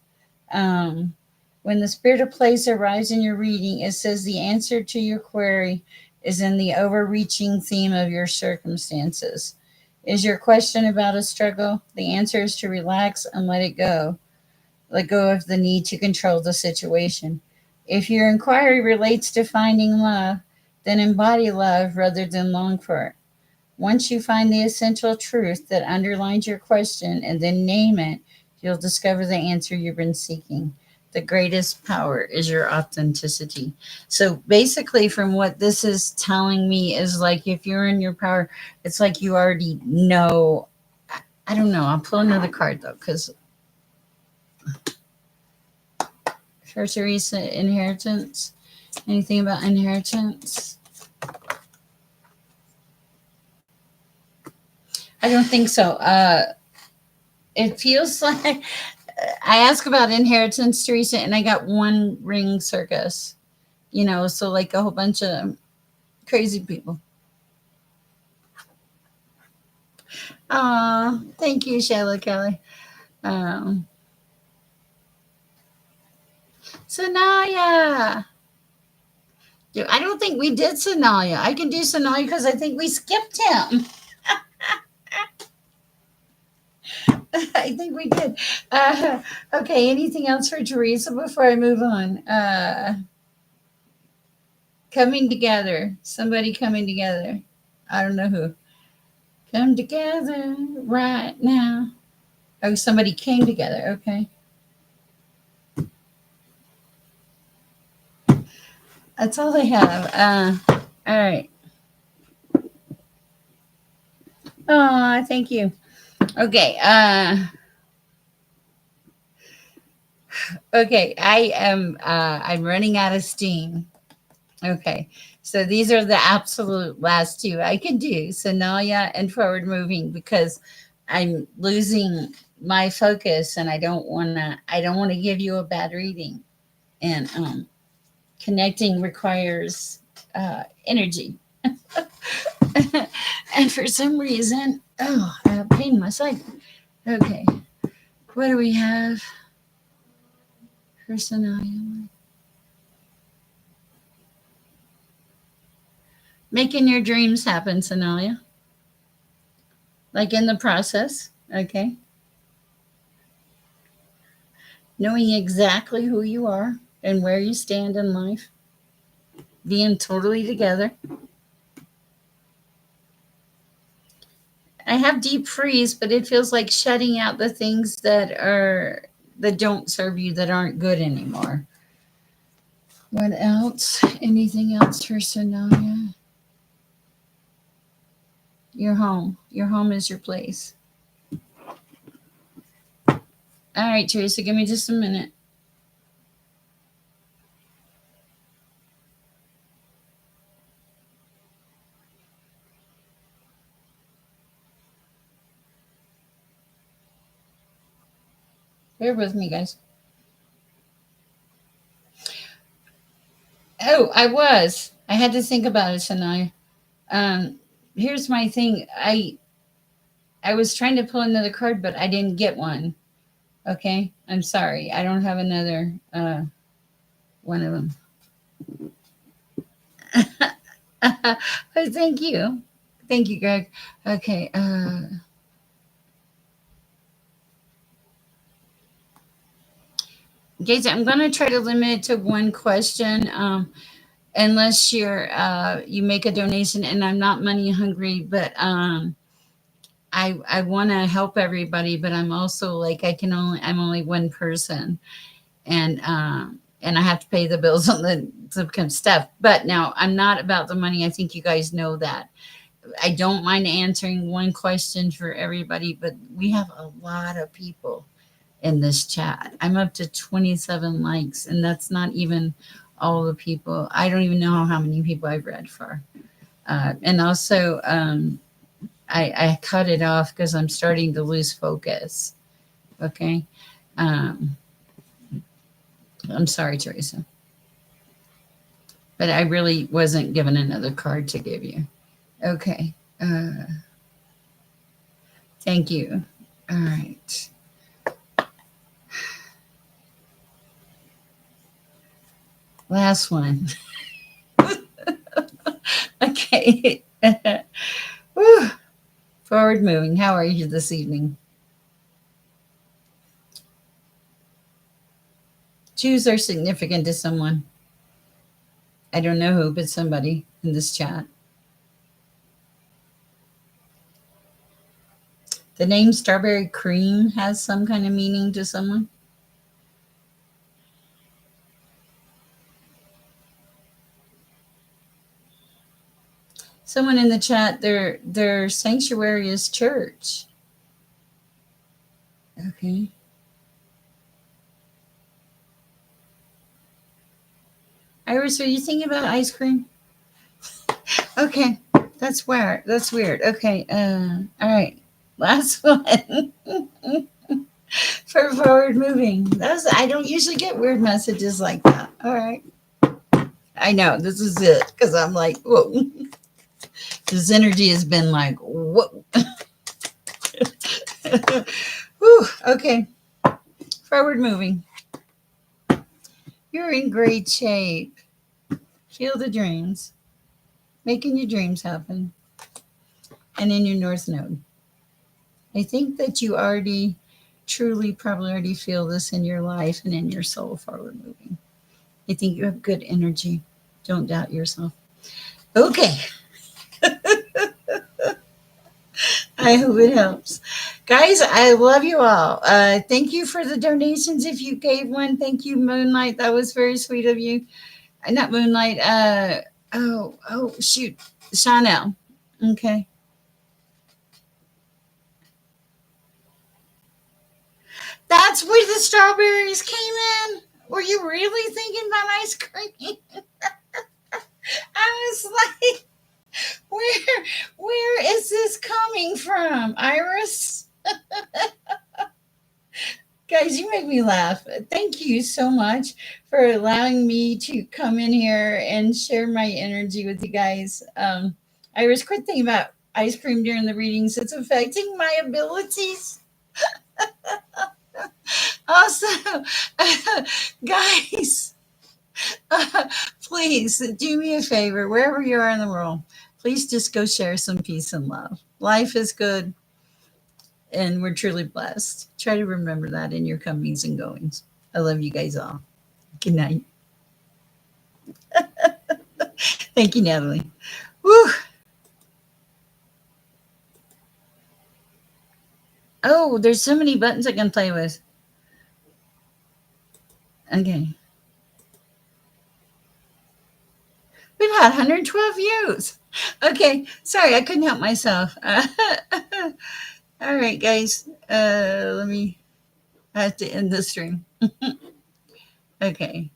Um, when the spirit of place arrives in your reading, it says the answer to your query is in the overreaching theme of your circumstances. Is your question about a struggle? The answer is to relax and let it go. Let go of the need to control the situation. If your inquiry relates to finding love, then embody love rather than long for it. Once you find the essential truth that underlines your question and then name it, you'll discover the answer you've been seeking. The greatest power is your authenticity. So basically, from what this is telling me, is like if you're in your power, it's like you already know. I don't know. I'll pull another card though, because for Teresa, inheritance. Anything about inheritance? I don't think so. It feels like I asked about inheritance, Teresa, and I got one ring circus. So like a whole bunch of crazy people. Thank you, Shayla Kelly. Um, Sanaya. I don't think we did Sanaya. I can do Sanaya because I think we skipped him. I think we did. Okay, anything else for Teresa before I move on? Coming together. Somebody coming together. I don't know who. Come together right now. Oh, somebody came together. Okay. That's all I have. All right. Oh, thank you. Okay. Okay. I'm running out of steam. Okay. So these are the absolute last two I can do. Sanaya and forward moving because I'm losing my focus and I don't want to give you a bad reading. And connecting requires energy. And for some reason, I have pain in my side. Okay. What do we have for Sanaya? Making your dreams happen, Sanaya. Like in the process. Okay. Knowing exactly who you are and where you stand in life. Being totally together. I have deep freeze, but it feels like shutting out the things that don't serve you, that aren't good anymore. What else? Anything else for Sanaya? Your home. Your home is your place. All right, Teresa, give me just a minute. Bear with me, guys. Oh, I was. I had to think about it, Sanaya. Um, Here's my thing. I was trying to pull another card, but I didn't get one. Okay, I'm sorry. I don't have another one of them. Thank you. Thank you, Greg. Okay. Guys, I'm going to try to limit it to one question. Unless you make a donation, and I'm not money hungry, but I want to help everybody, but I'm also like, I'm only one person, and I have to pay the bills on the some kind of stuff. But now I'm not about the money. I think you guys know that. I don't mind answering one question for everybody, but we have a lot of people in this chat. I'm up to 27 likes, and that's not even all the people. I don't even know how many people I've read for. And also, I cut it off because I'm starting to lose focus. Okay. Um, I'm sorry, Teresa, but I really wasn't given another card to give you. Okay. Thank you. All right. Last one. Okay. Whew. Forward moving. How are you this evening? Choose are significant to someone. I don't know who, but somebody in this chat. The name Strawberry Cream has some kind of meaning to someone. Someone in the chat, their sanctuary is church. Okay. Iris, are you thinking about ice cream? Okay. That's weird. That's weird. Okay. All right. Last one. For forward moving. Those I don't usually get weird messages like that. All right. I know this is it because I'm like, whoa. This energy has been like, whoa. Whew, okay. Forward moving. You're in great shape. Feel the dreams. Making your dreams happen. And in your North Node. I think that you already truly probably already feel this in your life and in your soul forward moving. I think you have good energy. Don't doubt yourself. Okay. I hope it helps. Guys, I love you all. Thank you for the donations. If you gave one, thank you, Moonlight. That was very sweet of you. Not Moonlight. Shoot. Chanel. Okay. That's where the strawberries came in. Were you really thinking about ice cream? I was like, where is this coming from, Iris? Guys, you make me laugh. Thank you so much for allowing me to come in here and share my energy with you guys. Iris, quit thinking about ice cream during the readings. It's affecting my abilities. Also, guys, please do me a favor, wherever you are in the world, please just go share some peace and love. Life is good, and we're truly blessed. Try to remember that in your comings and goings. I love you guys all. Good night. Thank you, Natalie. Woo. Oh, there's so many buttons I can play with. Okay. We've had 112 views. Okay. Sorry, I couldn't help myself. All right, guys. Let me, I have to end the stream. Okay.